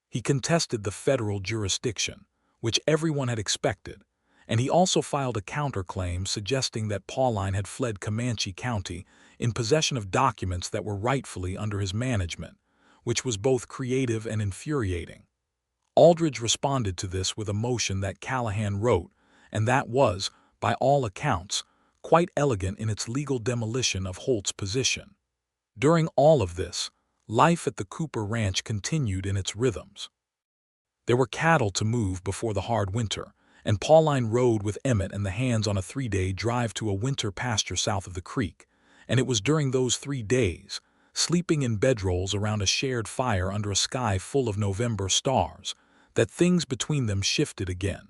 He contested the federal jurisdiction, which everyone had expected, and he also filed a counterclaim suggesting that Pauline had fled Comanche County in possession of documents that were rightfully under his management, which was both creative and infuriating. Aldridge responded to this with a motion that Callahan wrote, and that was, by all accounts, quite elegant in its legal demolition of Holt's position. During all of this, life at the Cooper Ranch continued in its rhythms. There were cattle to move before the hard winter, and Pauline rode with Emmett and the hands on a 3-day drive to a winter pasture south of the creek, and it was during those 3 days, sleeping in bedrolls around a shared fire under a sky full of November stars, that things between them shifted again.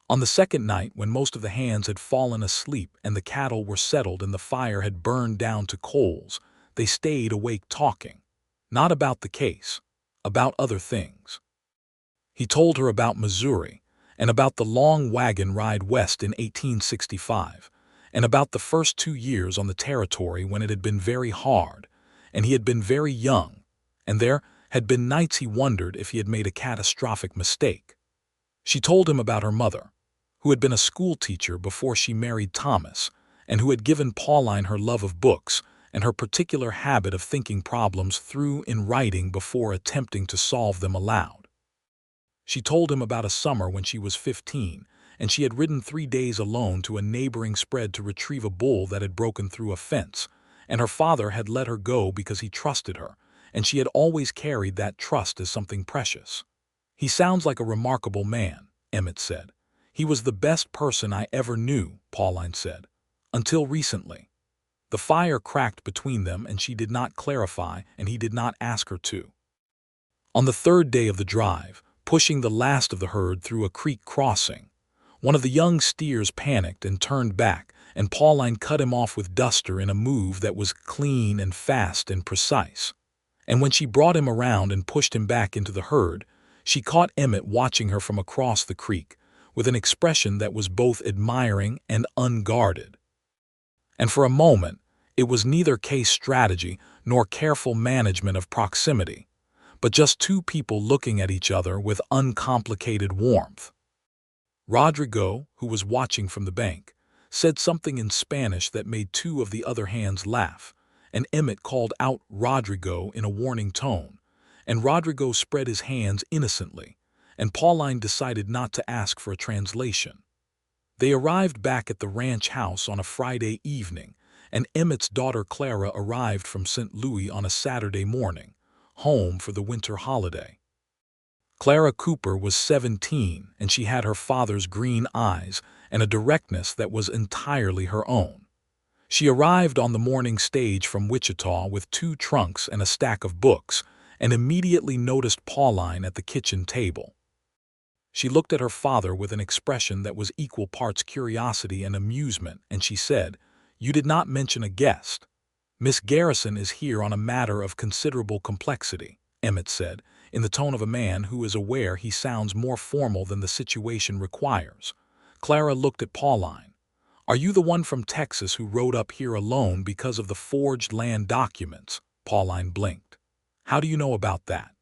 On the second night, when most of the hands had fallen asleep and the cattle were settled and the fire had burned down to coals, they stayed awake talking. Not about the case, about other things. He told her about Missouri, and about the long wagon ride west in 1865, and about the first 2 years on the territory when it had been very hard, and he had been very young, and there had been nights he wondered if he had made a catastrophic mistake. She told him about her mother, who had been a school teacher before she married Thomas, and who had given Pauline her love of books and her particular habit of thinking problems through in writing before attempting to solve them aloud. She told him about a summer when she was 15, and she had ridden 3 days alone to a neighboring spread to retrieve a bull that had broken through a fence, and her father had let her go because he trusted her, and she had always carried that trust as something precious. "He sounds like a remarkable man," Emmett said. "He was the best person I ever knew," Pauline said. "Until recently." The fire cracked between them, and she did not clarify, and he did not ask her to. On the 3rd day of the drive, pushing the last of the herd through a creek crossing, one of the young steers panicked and turned back, and Pauline cut him off with duster in a move that was clean and fast and precise. And when she brought him around and pushed him back into the herd, she caught Emmett watching her from across the creek, with an expression that was both admiring and unguarded. And for a moment, it was neither case strategy nor careful management of proximity, but just 2 people looking at each other with uncomplicated warmth. Rodrigo, who was watching from the bank, said something in Spanish that made 2 of the other hands laugh, and Emmett called out Rodrigo in a warning tone, and Rodrigo spread his hands innocently, and Pauline decided not to ask for a translation. They arrived back at the ranch house on a Friday evening, and Emmett's daughter Clara arrived from St. Louis on a Saturday morning, home for the winter holiday. Clara Cooper was 17, and she had her father's green eyes and a directness that was entirely her own. She arrived on the morning stage from Wichita with 2 trunks and a stack of books, and immediately noticed Pauline at the kitchen table. She looked at her father with an expression that was equal parts curiosity and amusement, and she said, "You did not mention a guest." "Miss Garrison is here on a matter of considerable complexity," Emmett said, in the tone of a man who is aware he sounds more formal than the situation requires. Clara looked at Pauline. "Are you the one from Texas who rode up here alone because of the forged land documents?" Pauline blinked. "How do you know about that?"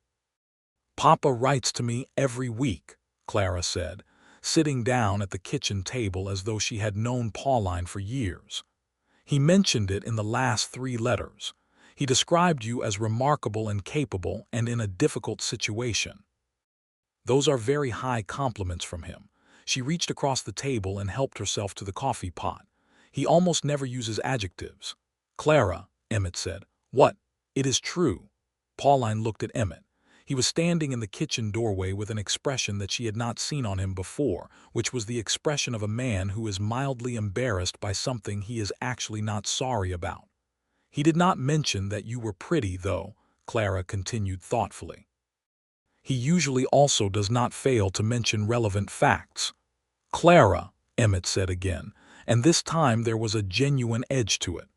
"Papa writes to me every week," Clara said, sitting down at the kitchen table as though she had known Pauline for years. "He mentioned it in the last 3 letters. He described you as remarkable and capable and in a difficult situation." "Those are very high compliments from him." She reached across the table and helped herself to the coffee pot. "He almost never uses adjectives." "Clara," Emmett said. "What? It is true." Pauline looked at Emmett. He was standing in the kitchen doorway with an expression that she had not seen on him before, which was the expression of a man who is mildly embarrassed by something he is actually not sorry about. "He did not mention that you were pretty, though," Clara continued thoughtfully. "He usually also does not fail to mention relevant facts." "Clara," Emmett said again, and this time there was a genuine edge to it.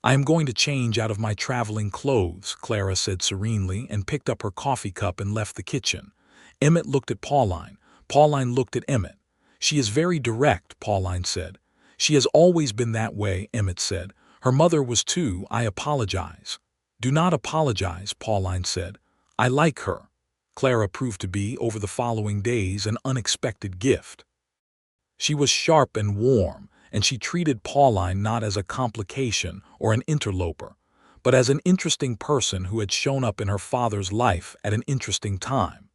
"I am going to change out of my traveling clothes," Clara said serenely, and picked up her coffee cup and left the kitchen. Emmett looked at Pauline. Pauline looked at Emmett. "She is very direct," Pauline said. "She has always been that way," Emmett said. "Her mother was too. I apologize." "Do not apologize," Pauline said. "I like her." Clara proved to be, over the following days, an unexpected gift. She was sharp and warm, and she treated Pauline not as a complication or an interloper, but as an interesting person who had shown up in her father's life at an interesting time.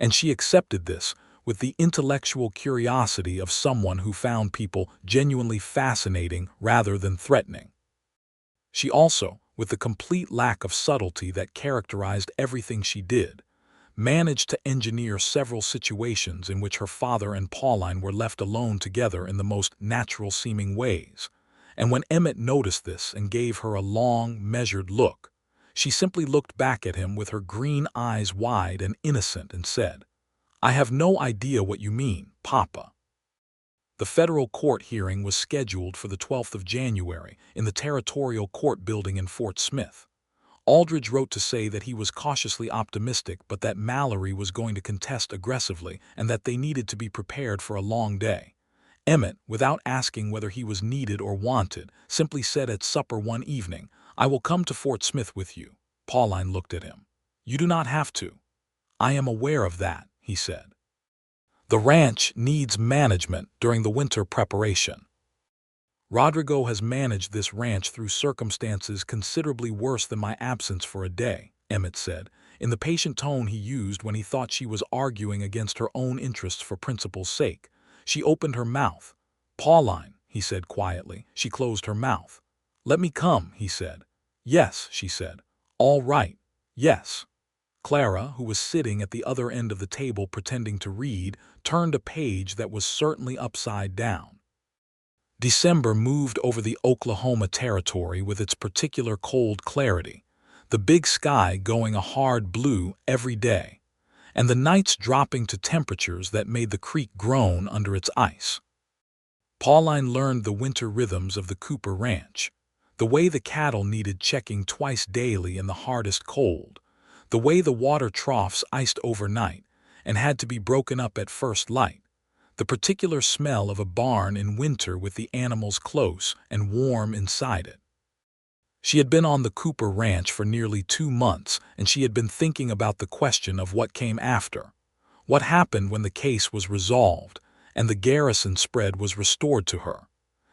And she accepted this, with the intellectual curiosity of someone who found people genuinely fascinating rather than threatening. She also, with the complete lack of subtlety that characterized everything she did, managed to engineer several situations in which her father and Pauline were left alone together in the most natural-seeming ways. And when Emmett noticed this and gave her a long, measured look, she simply looked back at him with her green eyes wide and innocent and said, "I have no idea what you mean, Papa." The federal court hearing was scheduled for the 12th of January in the Territorial Court building in Fort Smith. Aldridge wrote to say that he was cautiously optimistic but that Mallory was going to contest aggressively and that they needed to be prepared for a long day. Emmett, without asking whether he was needed or wanted, simply said at supper one evening, "I will come to Fort Smith with you." Pauline looked at him. "You do not have to." "I am aware of that," he said. The ranch needs management during the winter preparation. Rodrigo has managed this ranch through circumstances considerably worse than my absence for a day, Emmett said, in the patient tone he used when he thought she was arguing against her own interests for principle's sake. She opened her mouth. "Pauline," he said quietly. She closed her mouth. "Let me come," he said. "Yes," she said. "All right. Yes." Clara, who was sitting at the other end of the table pretending to read, turned a page that was certainly upside down. December moved over the Oklahoma Territory with its particular cold clarity, the big sky going a hard blue every day, and the nights dropping to temperatures that made the creek groan under its ice. Pauline learned the winter rhythms of the Cooper Ranch, the way the cattle needed checking twice daily in the hardest cold, the way the water troughs iced overnight and had to be broken up at first light, the particular smell of a barn in winter with the animals close and warm inside it. She had been on the Cooper Ranch for nearly 2 months, and she had been thinking about the question of what came after. What happened when the case was resolved and the Garrison spread was restored to her,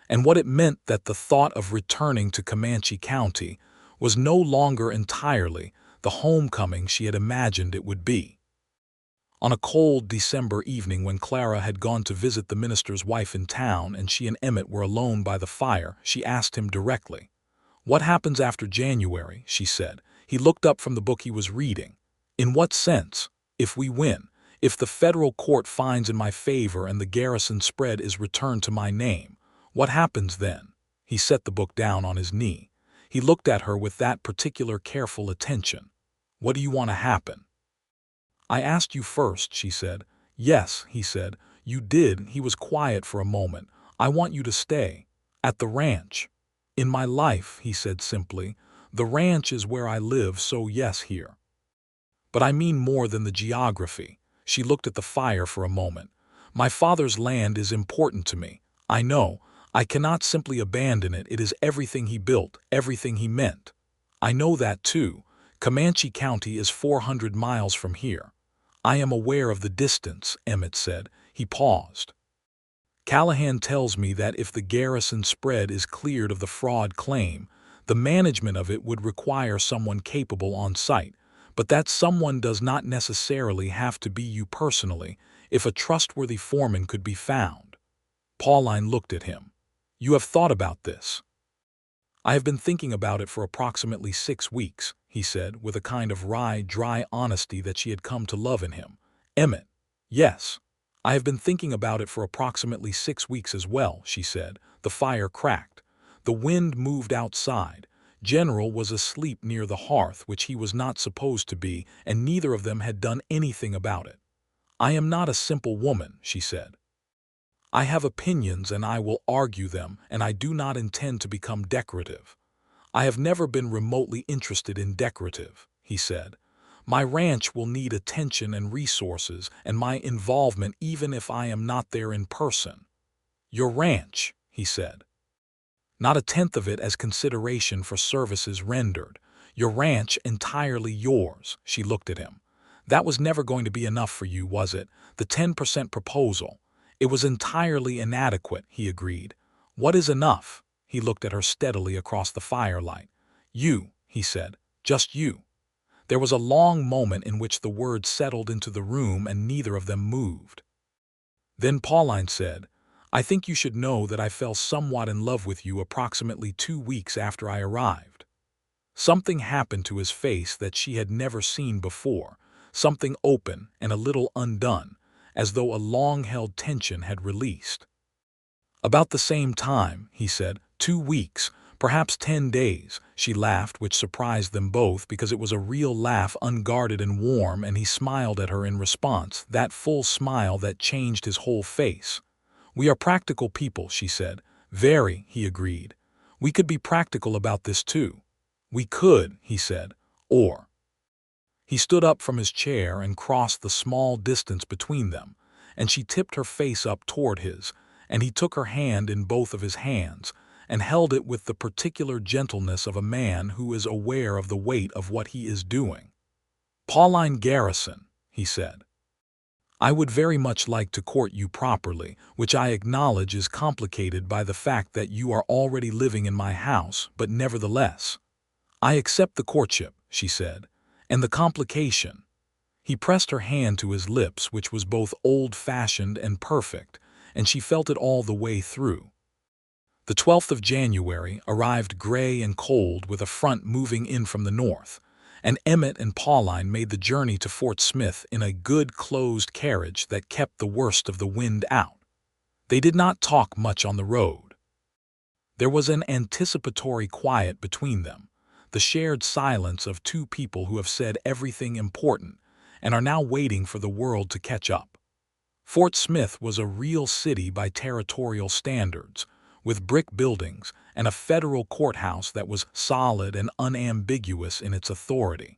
and what it meant that the thought of returning to Comanche County was no longer entirely the homecoming she had imagined it would be. On a cold December evening when Clara had gone to visit the minister's wife in town and she and Emmett were alone by the fire, she asked him directly. "What happens after January?" she said. He looked up from the book he was reading. "In what sense? If we win, if the federal court finds in my favor and the Garrison spread is returned to my name, what happens then?" He set the book down on his knee. He looked at her with that particular careful attention. "What do you want to happen?" "I asked you first," she said. "Yes," he said. "You did." He was quiet for a moment. "I want you to stay. At the ranch." "In my life," he said simply. "The ranch is where I live, so yes, here. But I mean more than the geography." She looked at the fire for a moment. "My father's land is important to me. I know. I cannot simply abandon it. It is everything he built, everything he meant. I know that too. Comanche County is 400 miles from here." "I am aware of the distance," Emmett said. He paused. "Callahan tells me that if the Garrison spread is cleared of the fraud claim, the management of it would require someone capable on site, but that someone does not necessarily have to be you personally if a trustworthy foreman could be found." Pauline looked at him. "You have thought about this?" "I have been thinking about it for approximately 6 weeks," he said, with a kind of wry, dry honesty that she had come to love in him. "Emmett." "Yes. I have been thinking about it for approximately 6 weeks as well," she said. The fire cracked. The wind moved outside. General was asleep near the hearth, which he was not supposed to be, and neither of them had done anything about it. "I am not a simple woman," she said. "I have opinions and I will argue them, and I do not intend to become decorative." "I have never been remotely interested in decorative," he said. "My ranch will need attention and resources and my involvement even if I am not there in person." "Your ranch," he said. "Not a tenth of it as consideration for services rendered. Your ranch entirely yours." She looked at him. "That was never going to be enough for you, was it? The 10% proposal." "It was entirely inadequate," he agreed. "What is enough?" He looked at her steadily across the firelight. "You," he said. "Just you." There was a long moment in which the words settled into the room and neither of them moved. Then Pauline said, "I think you should know that I fell somewhat in love with you approximately 2 weeks after I arrived." Something happened to his face that she had never seen before, something open and a little undone, as though a long-held tension had released. "About the same time," he said, "2 weeks, perhaps 10 days, she laughed, which surprised them both because it was a real laugh, unguarded and warm, and he smiled at her in response, that full smile that changed his whole face. "We are practical people," she said. "Very," he agreed. "We could be practical about this too." "We could," he said. "Or—" He stood up from his chair and crossed the small distance between them, and she tipped her face up toward his, and he took her hand in both of his hands and held it with the particular gentleness of a man who is aware of the weight of what he is doing. "Pauline Garrison," he said, "I would very much like to court you properly, which I acknowledge is complicated by the fact that you are already living in my house, but nevertheless—" "I accept the courtship," she said, "and the complication." He pressed her hand to his lips, which was both old-fashioned and perfect, and she felt it all the way through. The 12th of January arrived gray and cold, with a front moving in from the north, and Emmett and Pauline made the journey to Fort Smith in a good closed carriage that kept the worst of the wind out. They did not talk much on the road. There was an anticipatory quiet between them, the shared silence of two people who have said everything important and are now waiting for the world to catch up. Fort Smith was a real city by territorial standards, with brick buildings and a federal courthouse that was solid and unambiguous in its authority.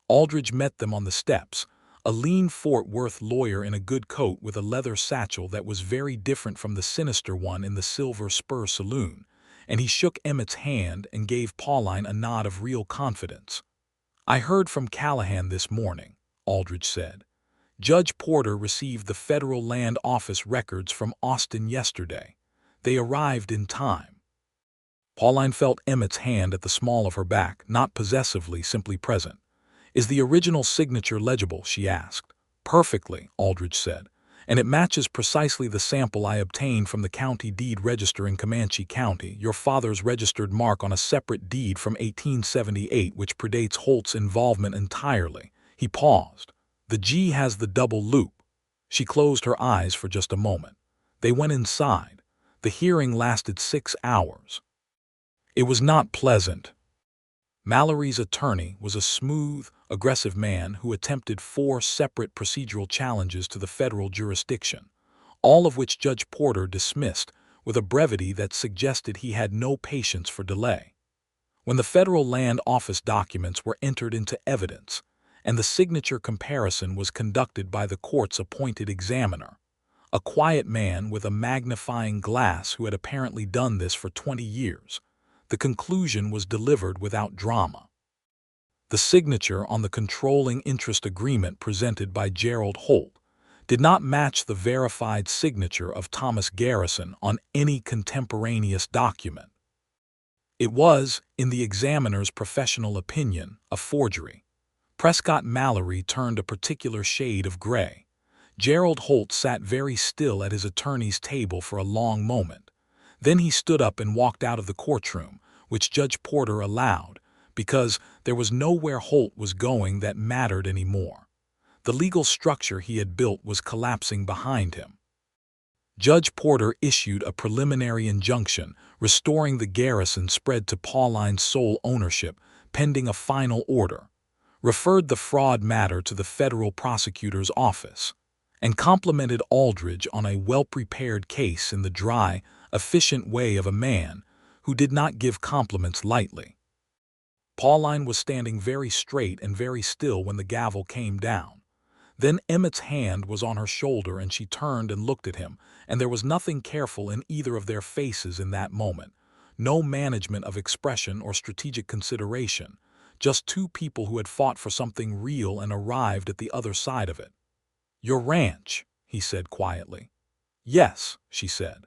Aldridge met them on the steps, a lean Fort Worth lawyer in a good coat with a leather satchel that was very different from the sinister one in the Silver Spur Saloon, and he shook Emmett's hand and gave Pauline a nod of real confidence. "I heard from Callahan this morning," Aldridge said. "Judge Porter received the Federal Land Office records from Austin yesterday. They arrived in time." Pauline felt Emmett's hand at the small of her back, not possessively, simply present. "Is the original signature legible?" she asked. "Perfectly," Aldridge said, "and it matches precisely the sample I obtained from the county deed register in Comanche County, your father's registered mark on a separate deed from 1878 which predates Holt's involvement entirely." He paused. "The G has the double loop." She closed her eyes for just a moment. They went inside. The hearing lasted 6 hours. It was not pleasant. Mallory's attorney was a smooth, aggressive man who attempted 4 separate procedural challenges to the federal jurisdiction, all of which Judge Porter dismissed with a brevity that suggested he had no patience for delay. When the Federal Land Office documents were entered into evidence, and the signature comparison was conducted by the court's appointed examiner, a quiet man with a magnifying glass who had apparently done this for 20 years, the conclusion was delivered without drama. The signature on the controlling interest agreement presented by Gerald Holt did not match the verified signature of Thomas Garrison on any contemporaneous document. It was, in the examiner's professional opinion, a forgery. Prescott Mallory turned a particular shade of gray. Gerald Holt sat very still at his attorney's table for a long moment. Then he stood up and walked out of the courtroom, which Judge Porter allowed, because there was nowhere Holt was going that mattered anymore. The legal structure he had built was collapsing behind him. Judge Porter issued a preliminary injunction restoring the Garrison spread to Pauline's sole ownership pending a final order, referred the fraud matter to the federal prosecutor's office, and complimented Aldridge on a well-prepared case in the dry, efficient way of a man who did not give compliments lightly. Pauline was standing very straight and very still when the gavel came down. Then Emmett's hand was on her shoulder and she turned and looked at him, and there was nothing careful in either of their faces in that moment, no management of expression or strategic consideration, just two people who had fought for something real and arrived at the other side of it. "Your ranch," he said quietly. "Yes," she said.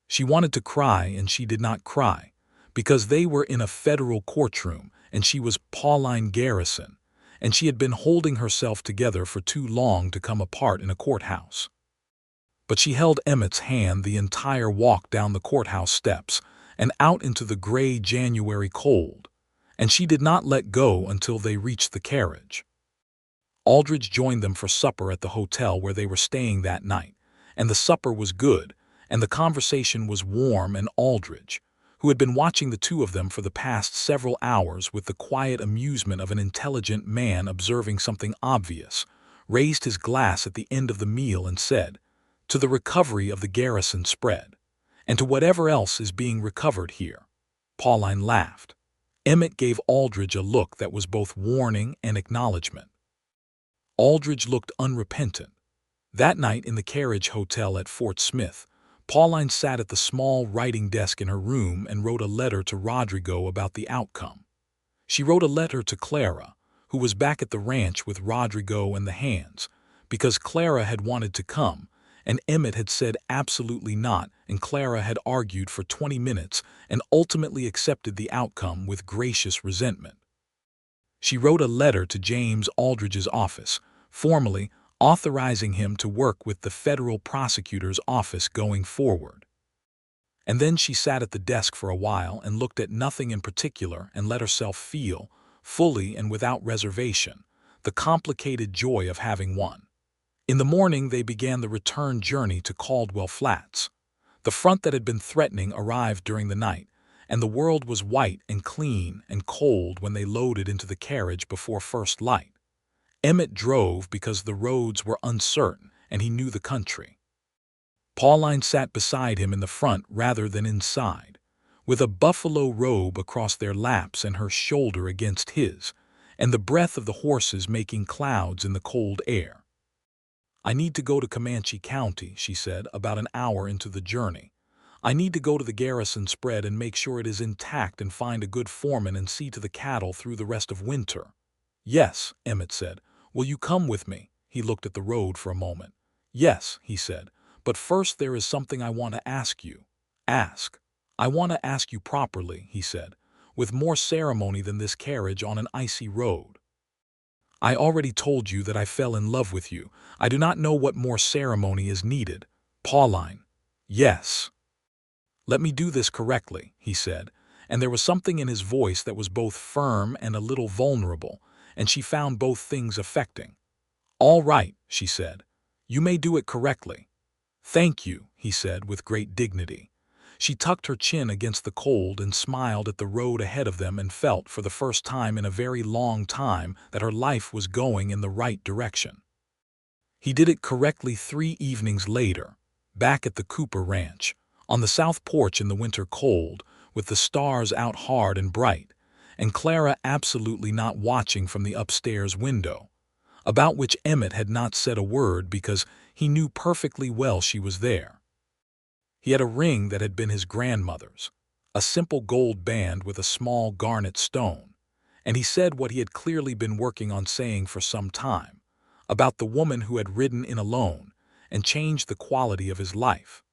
She wanted to cry and she did not cry, because they were in a federal courtroom and she was Pauline Garrison, and she had been holding herself together for too long to come apart in a courthouse. but she held Emmett's hand the entire walk down the courthouse steps and out into the gray January cold, and she did not let go until they reached the carriage. Aldridge joined them for supper at the hotel where they were staying that night, and the supper was good, and the conversation was warm, and Aldridge, who had been watching the two of them for the past several hours with the quiet amusement of an intelligent man observing something obvious, raised his glass at the end of the meal and said, "To the recovery of the Garrison spread, and to whatever else is being recovered here." Pauline laughed. Emmett gave Aldridge a look that was both warning and acknowledgement. Aldridge looked unrepentant. That night in the carriage hotel at Fort Smith, Pauline sat at the small writing desk in her room and wrote a letter to Rodrigo about the outcome. She wrote a letter to Clara, who was back at the ranch with Rodrigo and the hands, because Clara had wanted to come, and Emmett had said absolutely not, and Clara had argued for 20 minutes and ultimately accepted the outcome with gracious resentment. She wrote a letter to James Aldridge's office, formally authorizing him to work with the federal prosecutor's office going forward. And then she sat at the desk for a while and looked at nothing in particular and let herself feel, fully and without reservation, the complicated joy of having won. In the morning they began the return journey to Caldwell Flats. The front that had been threatening arrived during the night, and the world was white and clean and cold when they loaded into the carriage before first light. Emmett drove because the roads were uncertain and he knew the country. Pauline sat beside him in the front rather than inside, with a buffalo robe across their laps and her shoulder against his, and the breath of the horses making clouds in the cold air. "I need to go to Comanche County," she said, about an hour into the journey. "I need to go to the Garrison spread and make sure it is intact and find a good foreman and see to the cattle through the rest of winter." "Yes," Emmett said. "Will you come with me?" He looked at the road for a moment. "Yes," he said, "but first there is something I want to ask you." "Ask." "I want to ask you properly," he said, "with more ceremony than this carriage on an icy road." "I already told you that I fell in love with you. I do not know what more ceremony is needed." "Pauline." "Yes." "Let me do this correctly," he said, and there was something in his voice that was both firm and a little vulnerable, and she found both things affecting. "All right," she said. "You may do it correctly." "Thank you," he said with great dignity. She tucked her chin against the cold and smiled at the road ahead of them and felt for the first time in a very long time that her life was going in the right direction. He did it correctly 3 evenings later, back at the Cooper Ranch, on the south porch in the winter cold, with the stars out hard and bright, and Clara absolutely not watching from the upstairs window, about which Emmett had not said a word because he knew perfectly well she was there. He had a ring that had been his grandmother's, a simple gold band with a small garnet stone, and he said what he had clearly been working on saying for some time, about the woman who had ridden in alone and changed the quality of his life,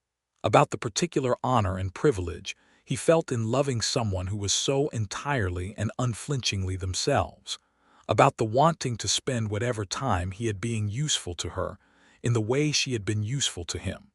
about the particular honor and privilege he felt in loving someone who was so entirely and unflinchingly themselves, about the wanting to spend whatever time he had being useful to her in the way she had been useful to him.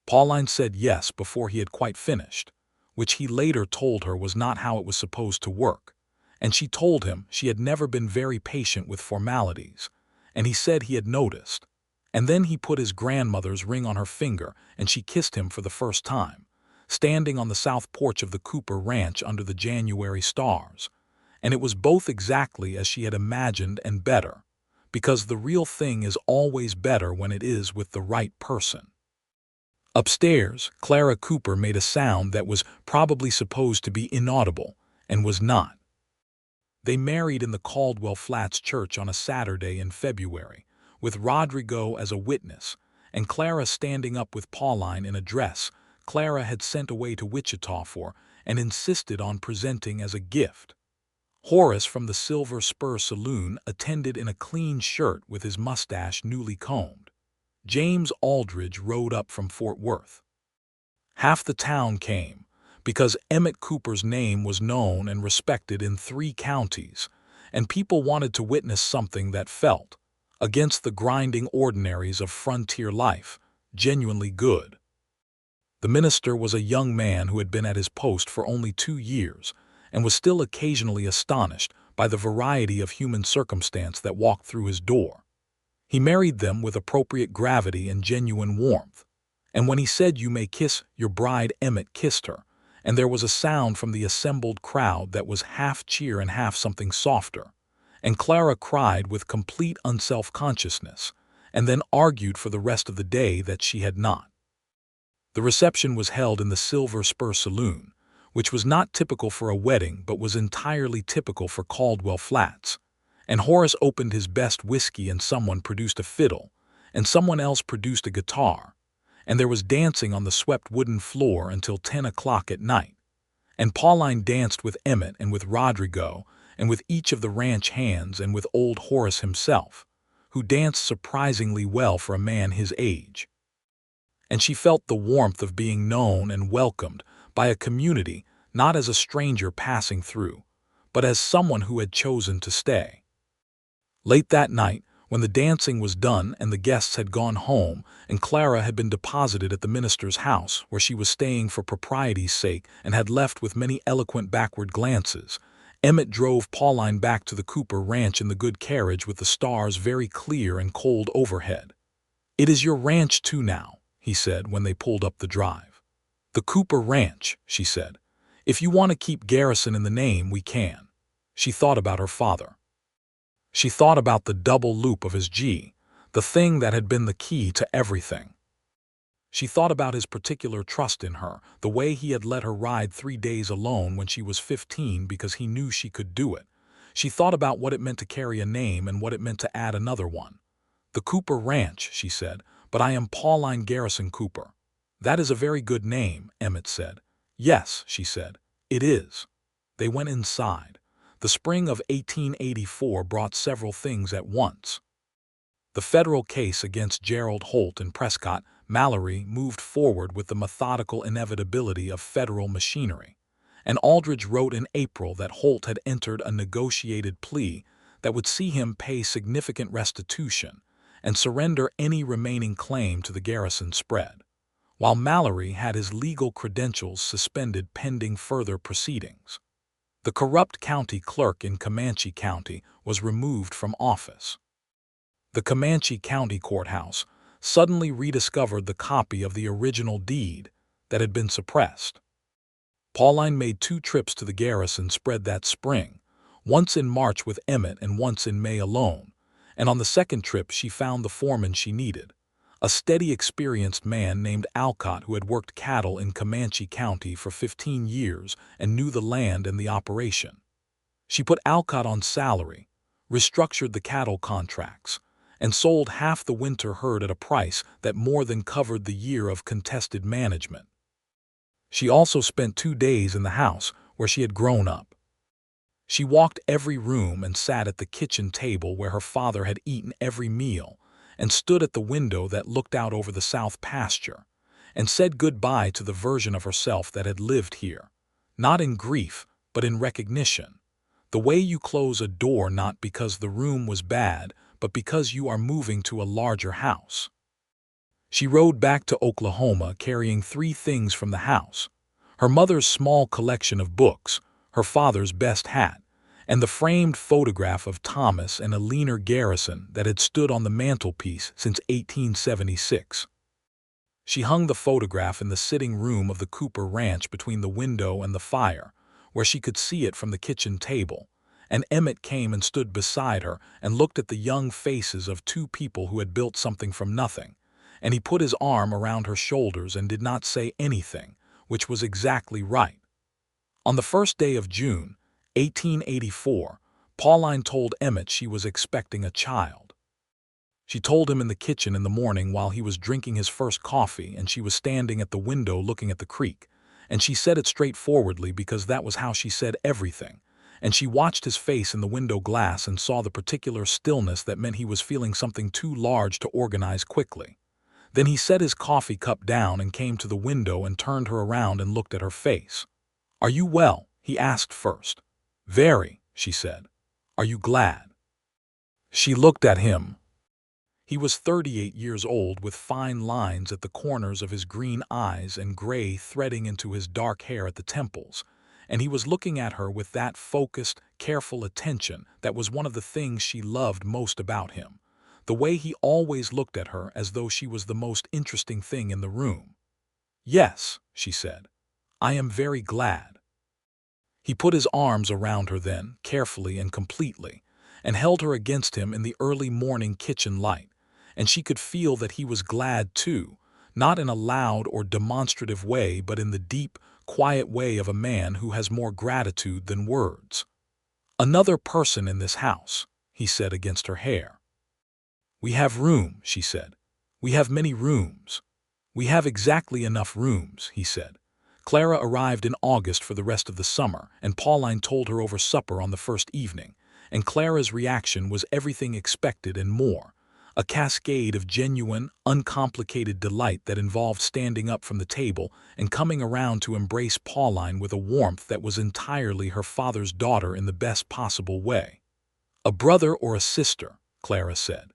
Pauline said yes before he had quite finished, which he later told her was not how it was supposed to work, and she told him she had never been very patient with formalities, and he said he had noticed. And then he put his grandmother's ring on her finger and she kissed him for the first time, standing on the south porch of the Cooper Ranch under the January stars, and it was both exactly as she had imagined and better, because the real thing is always better when it is with the right person. Upstairs, Clara Cooper made a sound that was probably supposed to be inaudible, and was not. They married in the Caldwell Flats Church on a Saturday in February, with Rodrigo as a witness, and Clara standing up with Pauline in a dress Clara had sent away to Wichita for and insisted on presenting as a gift. Horace from the Silver Spur Saloon attended in a clean shirt with his mustache newly combed. James Aldridge rode up from Fort Worth. Half the town came, because Emmett Cooper's name was known and respected in 3 counties, and people wanted to witness something that felt, against the grinding ordinaries of frontier life, genuinely good. The minister was a young man who had been at his post for only 2 years and was still occasionally astonished by the variety of human circumstance that walked through his door. He married them with appropriate gravity and genuine warmth. And when he said, "You may kiss your bride," Emmett kissed her, and there was a sound from the assembled crowd that was half cheer and half something softer. And Clara cried with complete unself-consciousness, and then argued for the rest of the day that she had not. The reception was held in the Silver Spur Saloon, which was not typical for a wedding but was entirely typical for Caldwell Flats. And Horace opened his best whiskey, and someone produced a fiddle, and someone else produced a guitar, and there was dancing on the swept wooden floor until 10 o'clock at night. And Pauline danced with Emmett and with Rodrigo and with each of the ranch hands and with old Horace himself, who danced surprisingly well for a man his age. And she felt the warmth of being known and welcomed by a community, not as a stranger passing through, but as someone who had chosen to stay. Late that night, when the dancing was done and the guests had gone home and Clara had been deposited at the minister's house where she was staying for propriety's sake and had left with many eloquent backward glances, Emmett drove Pauline back to the Cooper ranch in the good carriage with the stars very clear and cold overhead. "It is your ranch too now," he said when they pulled up the drive. "The Cooper ranch," she said. "If you want to keep Garrison in the name, we can." She thought about her father. She thought about the double loop of his G, the thing that had been the key to everything. She thought about his particular trust in her, the way he had let her ride 3 days alone when she was 15 because he knew she could do it. She thought about what it meant to carry a name and what it meant to add another one. "The Cooper Ranch," she said, "but I am Pauline Garrison Cooper." "That is a very good name," Emmett said. "Yes," she said, "it is." They went inside. The spring of 1884 brought several things at once. The federal case against Gerald Holt and Prescott Mallory moved forward with the methodical inevitability of federal machinery, and Aldridge wrote in April that Holt had entered a negotiated plea that would see him pay significant restitution and surrender any remaining claim to the Garrison spread, while Mallory had his legal credentials suspended pending further proceedings. The corrupt county clerk in Comanche County was removed from office. The Comanche County Courthouse suddenly rediscovered the copy of the original deed that had been suppressed. Pauline made 2 trips to the Garrison spread that spring, once in March with Emmett and once in May alone, and on the second trip she found the foreman she needed, a steady, experienced man named Alcott who had worked cattle in Comanche County for 15 years and knew the land and the operation. She put Alcott on salary, restructured the cattle contracts, and sold half the winter herd at a price that more than covered the year of contested management. She also spent 2 days in the house where she had grown up. She walked every room and sat at the kitchen table where her father had eaten every meal, and stood at the window that looked out over the south pasture, and said goodbye to the version of herself that had lived here, not in grief, but in recognition. The way you close a door not because the room was bad, but because you are moving to a larger house. She rode back to Oklahoma carrying 3 things from the house: her mother's small collection of books, her father's best hat, and the framed photograph of Thomas and Eleanor Garrison that had stood on the mantelpiece since 1876. She hung the photograph in the sitting room of the Cooper Ranch between the window and the fire, where she could see it from the kitchen table, and Emmett came and stood beside her and looked at the young faces of 2 people who had built something from nothing, and he put his arm around her shoulders and did not say anything, which was exactly right. On the first day of June, 1884, Pauline told Emmett she was expecting a child. She told him in the kitchen in the morning while he was drinking his first coffee and she was standing at the window looking at the creek, and she said it straightforwardly because that was how she said everything, and she watched his face in the window glass and saw the particular stillness that meant he was feeling something too large to organize quickly. Then he set his coffee cup down and came to the window and turned her around and looked at her face. "Are you well?" he asked first. "Very," she said. "Are you glad?" She looked at him. He was 38 years old with fine lines at the corners of his green eyes and gray threading into his dark hair at the temples, and he was looking at her with that focused, careful attention that was one of the things she loved most about him, the way he always looked at her as though she was the most interesting thing in the room. "Yes," she said, "I am very glad." He put his arms around her then, carefully and completely, and held her against him in the early morning kitchen light, and she could feel that he was glad too, not in a loud or demonstrative way but in the deep, quiet way of a man who has more gratitude than words. "Another person in this house," he said against her hair. "We have room," she said. "We have many rooms." "We have exactly enough rooms," he said. Clara arrived in August for the rest of the summer, and Pauline told her over supper on the first evening, and Clara's reaction was everything expected and more, a cascade of genuine, uncomplicated delight that involved standing up from the table and coming around to embrace Pauline with a warmth that was entirely her father's daughter in the best possible way. "A brother or a sister," Clara said.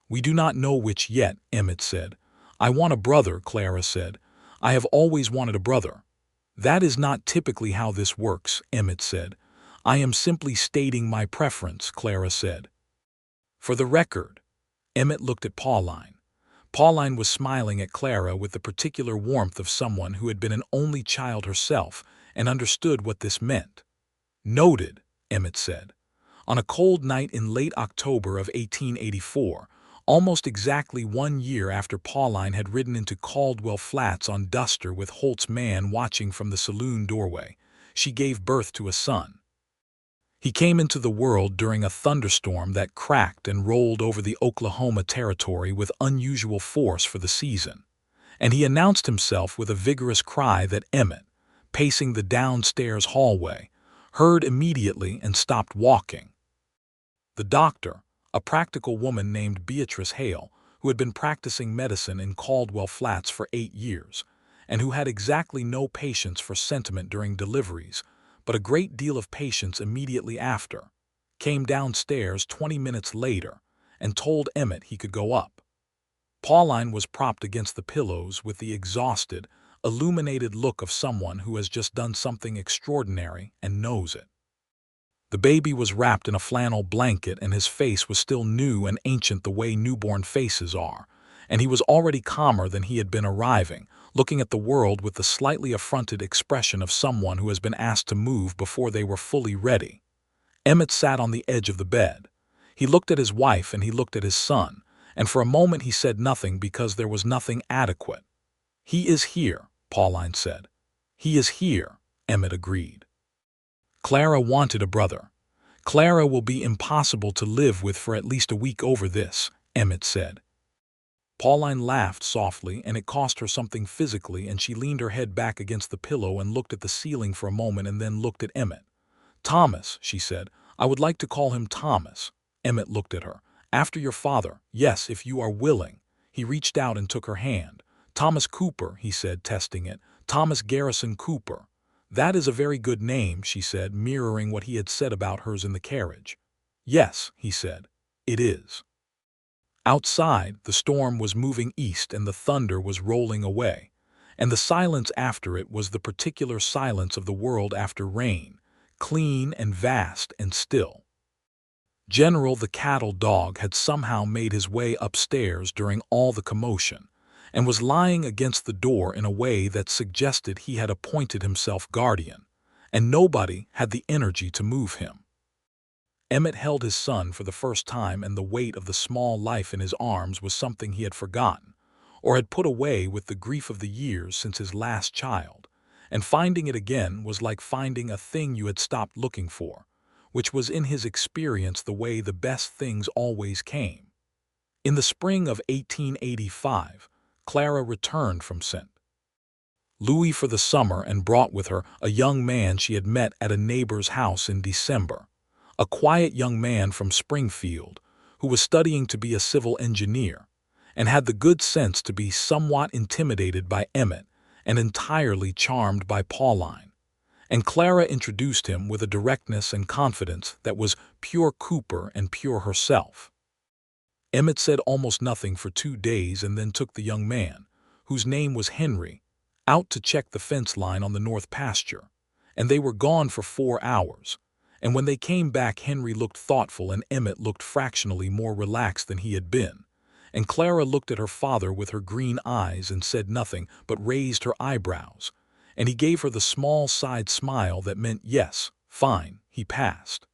"We do not know which yet," Emmett said. "I want a brother," Clara said. "I have always wanted a brother." "That is not typically how this works," Emmett said. "I am simply stating my preference," Clara said. "For the record." Emmett looked at Pauline. Pauline was smiling at Clara with the particular warmth of someone who had been an only child herself and understood what this meant. "Noted," Emmett said. On a cold night in late October of 1884, almost exactly 1 year after Pauline had ridden into Caldwell Flats on Duster with Holt's man watching from the saloon doorway, she gave birth to a son. He came into the world during a thunderstorm that cracked and rolled over the Oklahoma Territory with unusual force for the season, and he announced himself with a vigorous cry that Emmett, pacing the downstairs hallway, heard immediately and stopped walking. The doctor, a practical woman named Beatrice Hale, who had been practicing medicine in Caldwell Flats for 8 years, and who had exactly no patience for sentiment during deliveries, but a great deal of patience immediately after, came downstairs 20 minutes later and told Emmett he could go up. Pauline was propped against the pillows with the exhausted, illuminated look of someone who has just done something extraordinary and knows it. The baby was wrapped in a flannel blanket and his face was still new and ancient the way newborn faces are, and he was already calmer than he had been arriving, looking at the world with the slightly affronted expression of someone who has been asked to move before they were fully ready. Emmett sat on the edge of the bed. He looked at his wife and he looked at his son, and for a moment he said nothing because there was nothing adequate. "He is here," Pauline said. "He is here," Emmett agreed. Clara wanted a brother. "Clara will be impossible to live with for at least a week over this," Emmett said. Pauline laughed softly, and it cost her something physically, and she leaned her head back against the pillow and looked at the ceiling for a moment and then looked at Emmett. "Thomas," she said. "I would like to call him Thomas." Emmett looked at her. "After your father, yes, if you are willing." He reached out and took her hand. "Thomas Cooper," he said, testing it. "Thomas Garrison Cooper." "That is a very good name," she said, mirroring what he had said about hers in the carriage. "Yes," he said, "it is." Outside, the storm was moving east and the thunder was rolling away, and the silence after it was the particular silence of the world after rain, clean and vast and still. General the cattle dog had somehow made his way upstairs during all the commotion, and was lying against the door in a way that suggested he had appointed himself guardian, and nobody had the energy to move him. Emmett held his son for the first time, and the weight of the small life in his arms was something he had forgotten, or had put away with the grief of the years since his last child, and finding it again was like finding a thing you had stopped looking for, which was in his experience the way the best things always came. In the spring of 1885, Clara returned from St. Louis for the summer and brought with her a young man she had met at a neighbor's house in December, a quiet young man from Springfield who was studying to be a civil engineer and had the good sense to be somewhat intimidated by Emmett and entirely charmed by Pauline, and Clara introduced him with a directness and confidence that was pure Cooper and pure herself. Emmett said almost nothing for 2 days and then took the young man, whose name was Henry, out to check the fence line on the north pasture, and they were gone for 4 hours. And when they came back, Henry looked thoughtful and Emmett looked fractionally more relaxed than he had been. And Clara looked at her father with her green eyes and said nothing but raised her eyebrows, and he gave her the small side smile that meant yes, fine, he passed.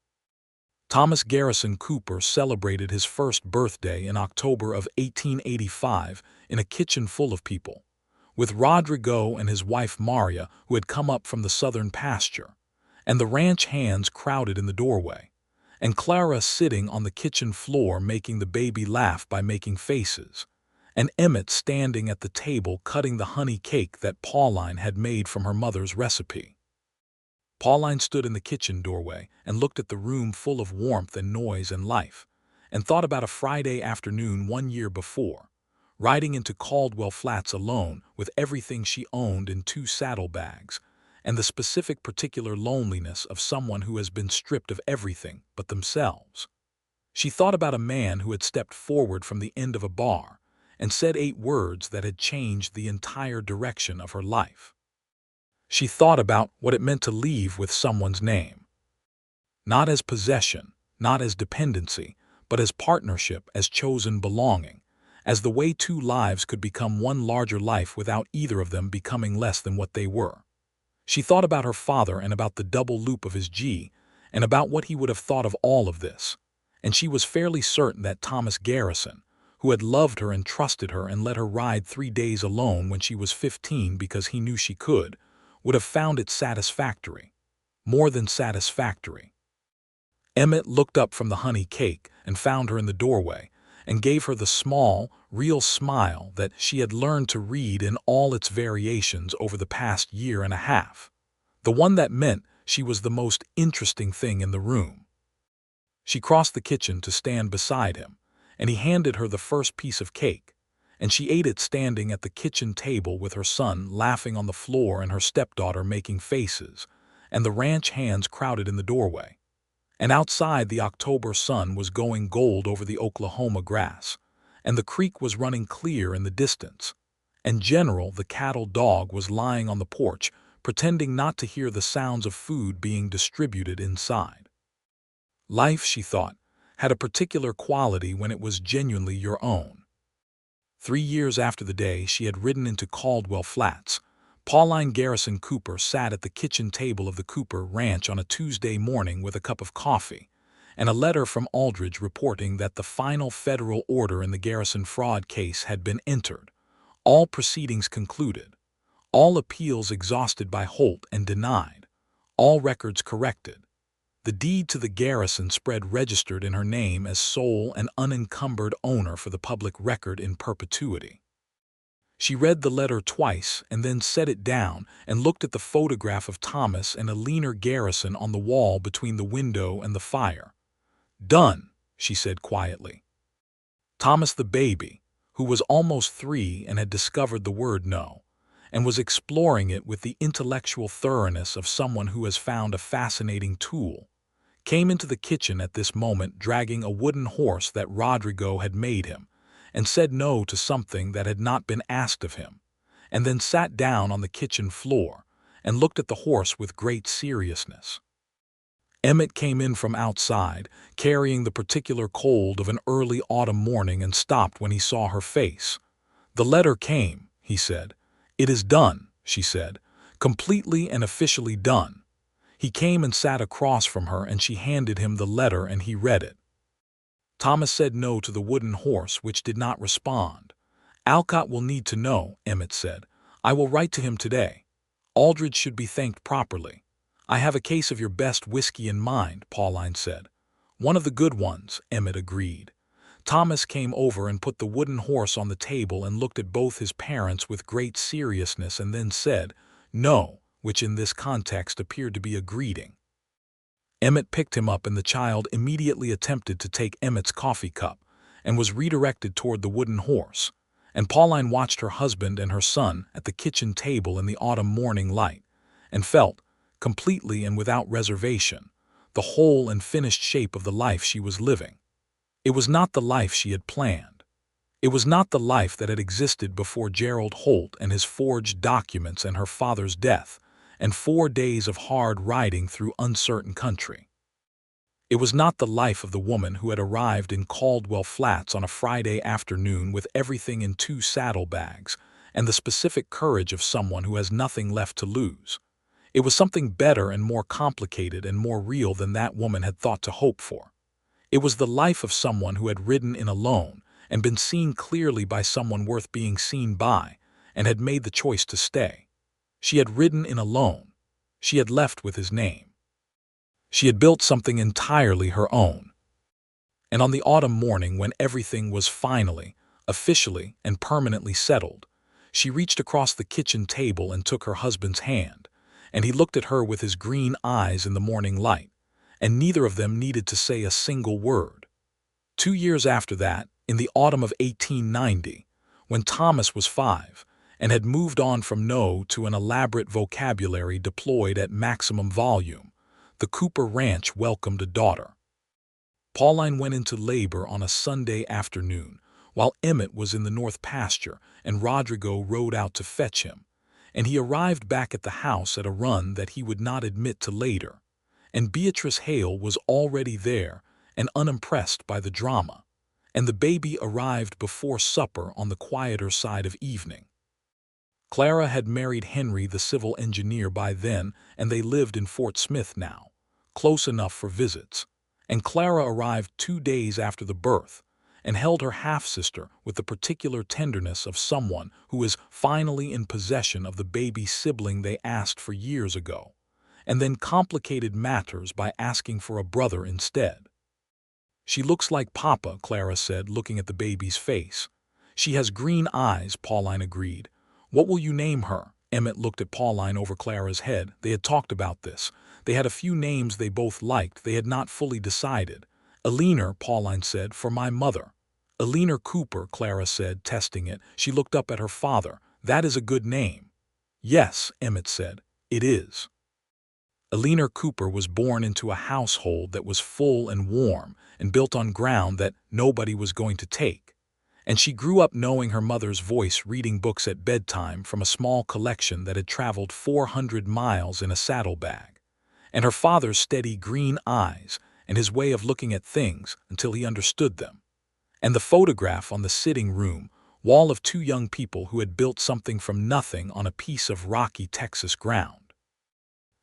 Thomas Garrison Cooper celebrated his first birthday in October of 1885 in a kitchen full of people, with Rodrigo and his wife Maria, who had come up from the southern pasture, and the ranch hands crowded in the doorway, and Clara sitting on the kitchen floor making the baby laugh by making faces, and Emmett standing at the table cutting the honey cake that Pauline had made from her mother's recipe. Pauline stood in the kitchen doorway and looked at the room full of warmth and noise and life, and thought about a Friday afternoon 1 year before, riding into Caldwell Flats alone with everything she owned in 2 saddlebags, and the specific particular loneliness of someone who has been stripped of everything but themselves. She thought about a man who had stepped forward from the end of a bar and said 8 words that had changed the entire direction of her life. She thought about what it meant to leave with someone's name. Not as possession, not as dependency, but as partnership, as chosen belonging, as the way 2 lives could become one larger life without either of them becoming less than what they were. She thought about her father and about the double loop of his G, and about what he would have thought of all of this, and she was fairly certain that Thomas Garrison, who had loved her and trusted her and let her ride 3 days alone when she was 15 because he knew she could, would have found it satisfactory, more than satisfactory. Emmett looked up from the honey cake and found her in the doorway and gave her the small, real smile that she had learned to read in all its variations over the past 1.5 years, the one that meant she was the most interesting thing in the room. She crossed the kitchen to stand beside him, and he handed her the first piece of cake, and she ate it standing at the kitchen table with her son laughing on the floor and her stepdaughter making faces, and the ranch hands crowded in the doorway. And outside, the October sun was going gold over the Oklahoma grass, and the creek was running clear in the distance, and General, the cattle dog, was lying on the porch, pretending not to hear the sounds of food being distributed inside. Life, she thought, had a particular quality when it was genuinely your own. 3 years after the day she had ridden into Caldwell Flats, Pauline Garrison Cooper sat at the kitchen table of the Cooper Ranch on a Tuesday morning with a cup of coffee, and a letter from Aldridge reporting that the final federal order in the Garrison fraud case had been entered, all proceedings concluded, all appeals exhausted by Holt and denied, all records corrected. The deed to the Garrison spread registered in her name as sole and unencumbered owner for the public record in perpetuity. She read the letter twice and then set it down and looked at the photograph of Thomas and a leaner Garrison on the wall between the window and the fire. "Done," she said quietly. Thomas the baby, who was almost 3 and had discovered the word no, and was exploring it with the intellectual thoroughness of someone who has found a fascinating tool, came into the kitchen at this moment dragging a wooden horse that Rodrigo had made him, and said no to something that had not been asked of him, and then sat down on the kitchen floor and looked at the horse with great seriousness. Emmett came in from outside, carrying the particular cold of an early autumn morning, and stopped when he saw her face. "The letter came," he said. "It is done," she said, "completely and officially done." He came and sat across from her, and she handed him the letter, and he read it. Thomas said no to the wooden horse, which did not respond. "Alcott will need to know," Emmett said. "I will write to him today. Aldridge should be thanked properly." "I have a case of your best whiskey in mind," Pauline said. "One of the good ones," Emmett agreed. Thomas came over and put the wooden horse on the table and looked at both his parents with great seriousness and then said, "No," which in this context appeared to be a greeting. Emmett picked him up, and the child immediately attempted to take Emmett's coffee cup and was redirected toward the wooden horse, and Pauline watched her husband and her son at the kitchen table in the autumn morning light and felt, completely and without reservation, the whole and finished shape of the life she was living. It was not the life she had planned. It was not the life that had existed before Gerald Holt and his forged documents and her father's death, and 4 days of hard riding through uncertain country. It was not the life of the woman who had arrived in Caldwell Flats on a Friday afternoon with everything in 2 saddlebags, and the specific courage of someone who has nothing left to lose. It was something better and more complicated and more real than that woman had thought to hope for. It was the life of someone who had ridden in alone and been seen clearly by someone worth being seen by, and had made the choice to stay. She had ridden in alone. She had left with his name. She had built something entirely her own. And on the autumn morning when everything was finally, officially, and permanently settled, she reached across the kitchen table and took her husband's hand, and he looked at her with his green eyes in the morning light, and neither of them needed to say a single word. 2 years after that, in the autumn of 1890, when Thomas was 5 and had moved on from no to an elaborate vocabulary deployed at maximum volume, the Cooper Ranch welcomed a daughter. Pauline went into labor on a Sunday afternoon, while Emmett was in the north pasture and Rodrigo rode out to fetch him, and he arrived back at the house at a run that he would not admit to later, and Beatrice Hale was already there and unimpressed by the drama, and the baby arrived before supper on the quieter side of evening. Clara had married Henry the civil engineer by then, and they lived in Fort Smith now, close enough for visits, and Clara arrived 2 days after the birth, and held her half-sister with the particular tenderness of someone who is finally in possession of the baby sibling they asked for years ago, and then complicated matters by asking for a brother instead. "She looks like Papa," Clara said, looking at the baby's face. "She has green eyes," Pauline agreed. "What will you name her?" Emmett looked at Pauline over Clara's head. They had talked about this. They had a few names they both liked. They had not fully decided. "Eleanor," Pauline said, "for my mother." "Eleanor Cooper," Clara said, testing it. She looked up at her father. "That is a good name." "Yes," Emmett said, "it is." Eleanor Cooper was born into a household that was full and warm and built on ground that nobody was going to take. And she grew up knowing her mother's voice reading books at bedtime from a small collection that had traveled 400 miles in a saddlebag, and her father's steady green eyes and his way of looking at things until he understood them, and the photograph on the sitting room wall of 2 young people who had built something from nothing on a piece of rocky Texas ground.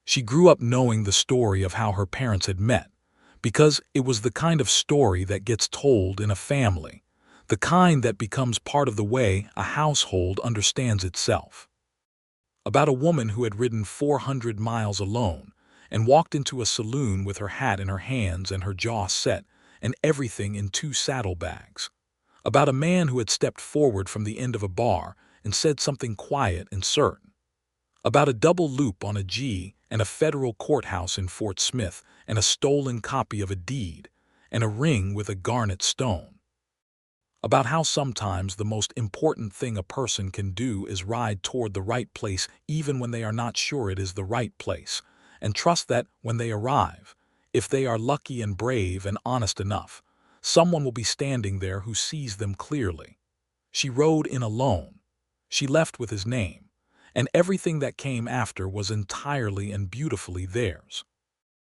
She grew up knowing the story of how her parents had met, because it was the kind of story that gets told in a family, the kind that becomes part of the way a household understands itself. About a woman who had ridden 400 miles alone and walked into a saloon with her hat in her hands and her jaw set and everything in 2 saddlebags. About a man who had stepped forward from the end of a bar and said something quiet and certain. About a double loop on a G and a federal courthouse in Fort Smith and a stolen copy of a deed and a ring with a garnet stone. About how sometimes the most important thing a person can do is ride toward the right place even when they are not sure it is the right place, and trust that when they arrive, if they are lucky and brave and honest enough, someone will be standing there who sees them clearly. She rode in alone. She left with his name, and everything that came after was entirely and beautifully theirs.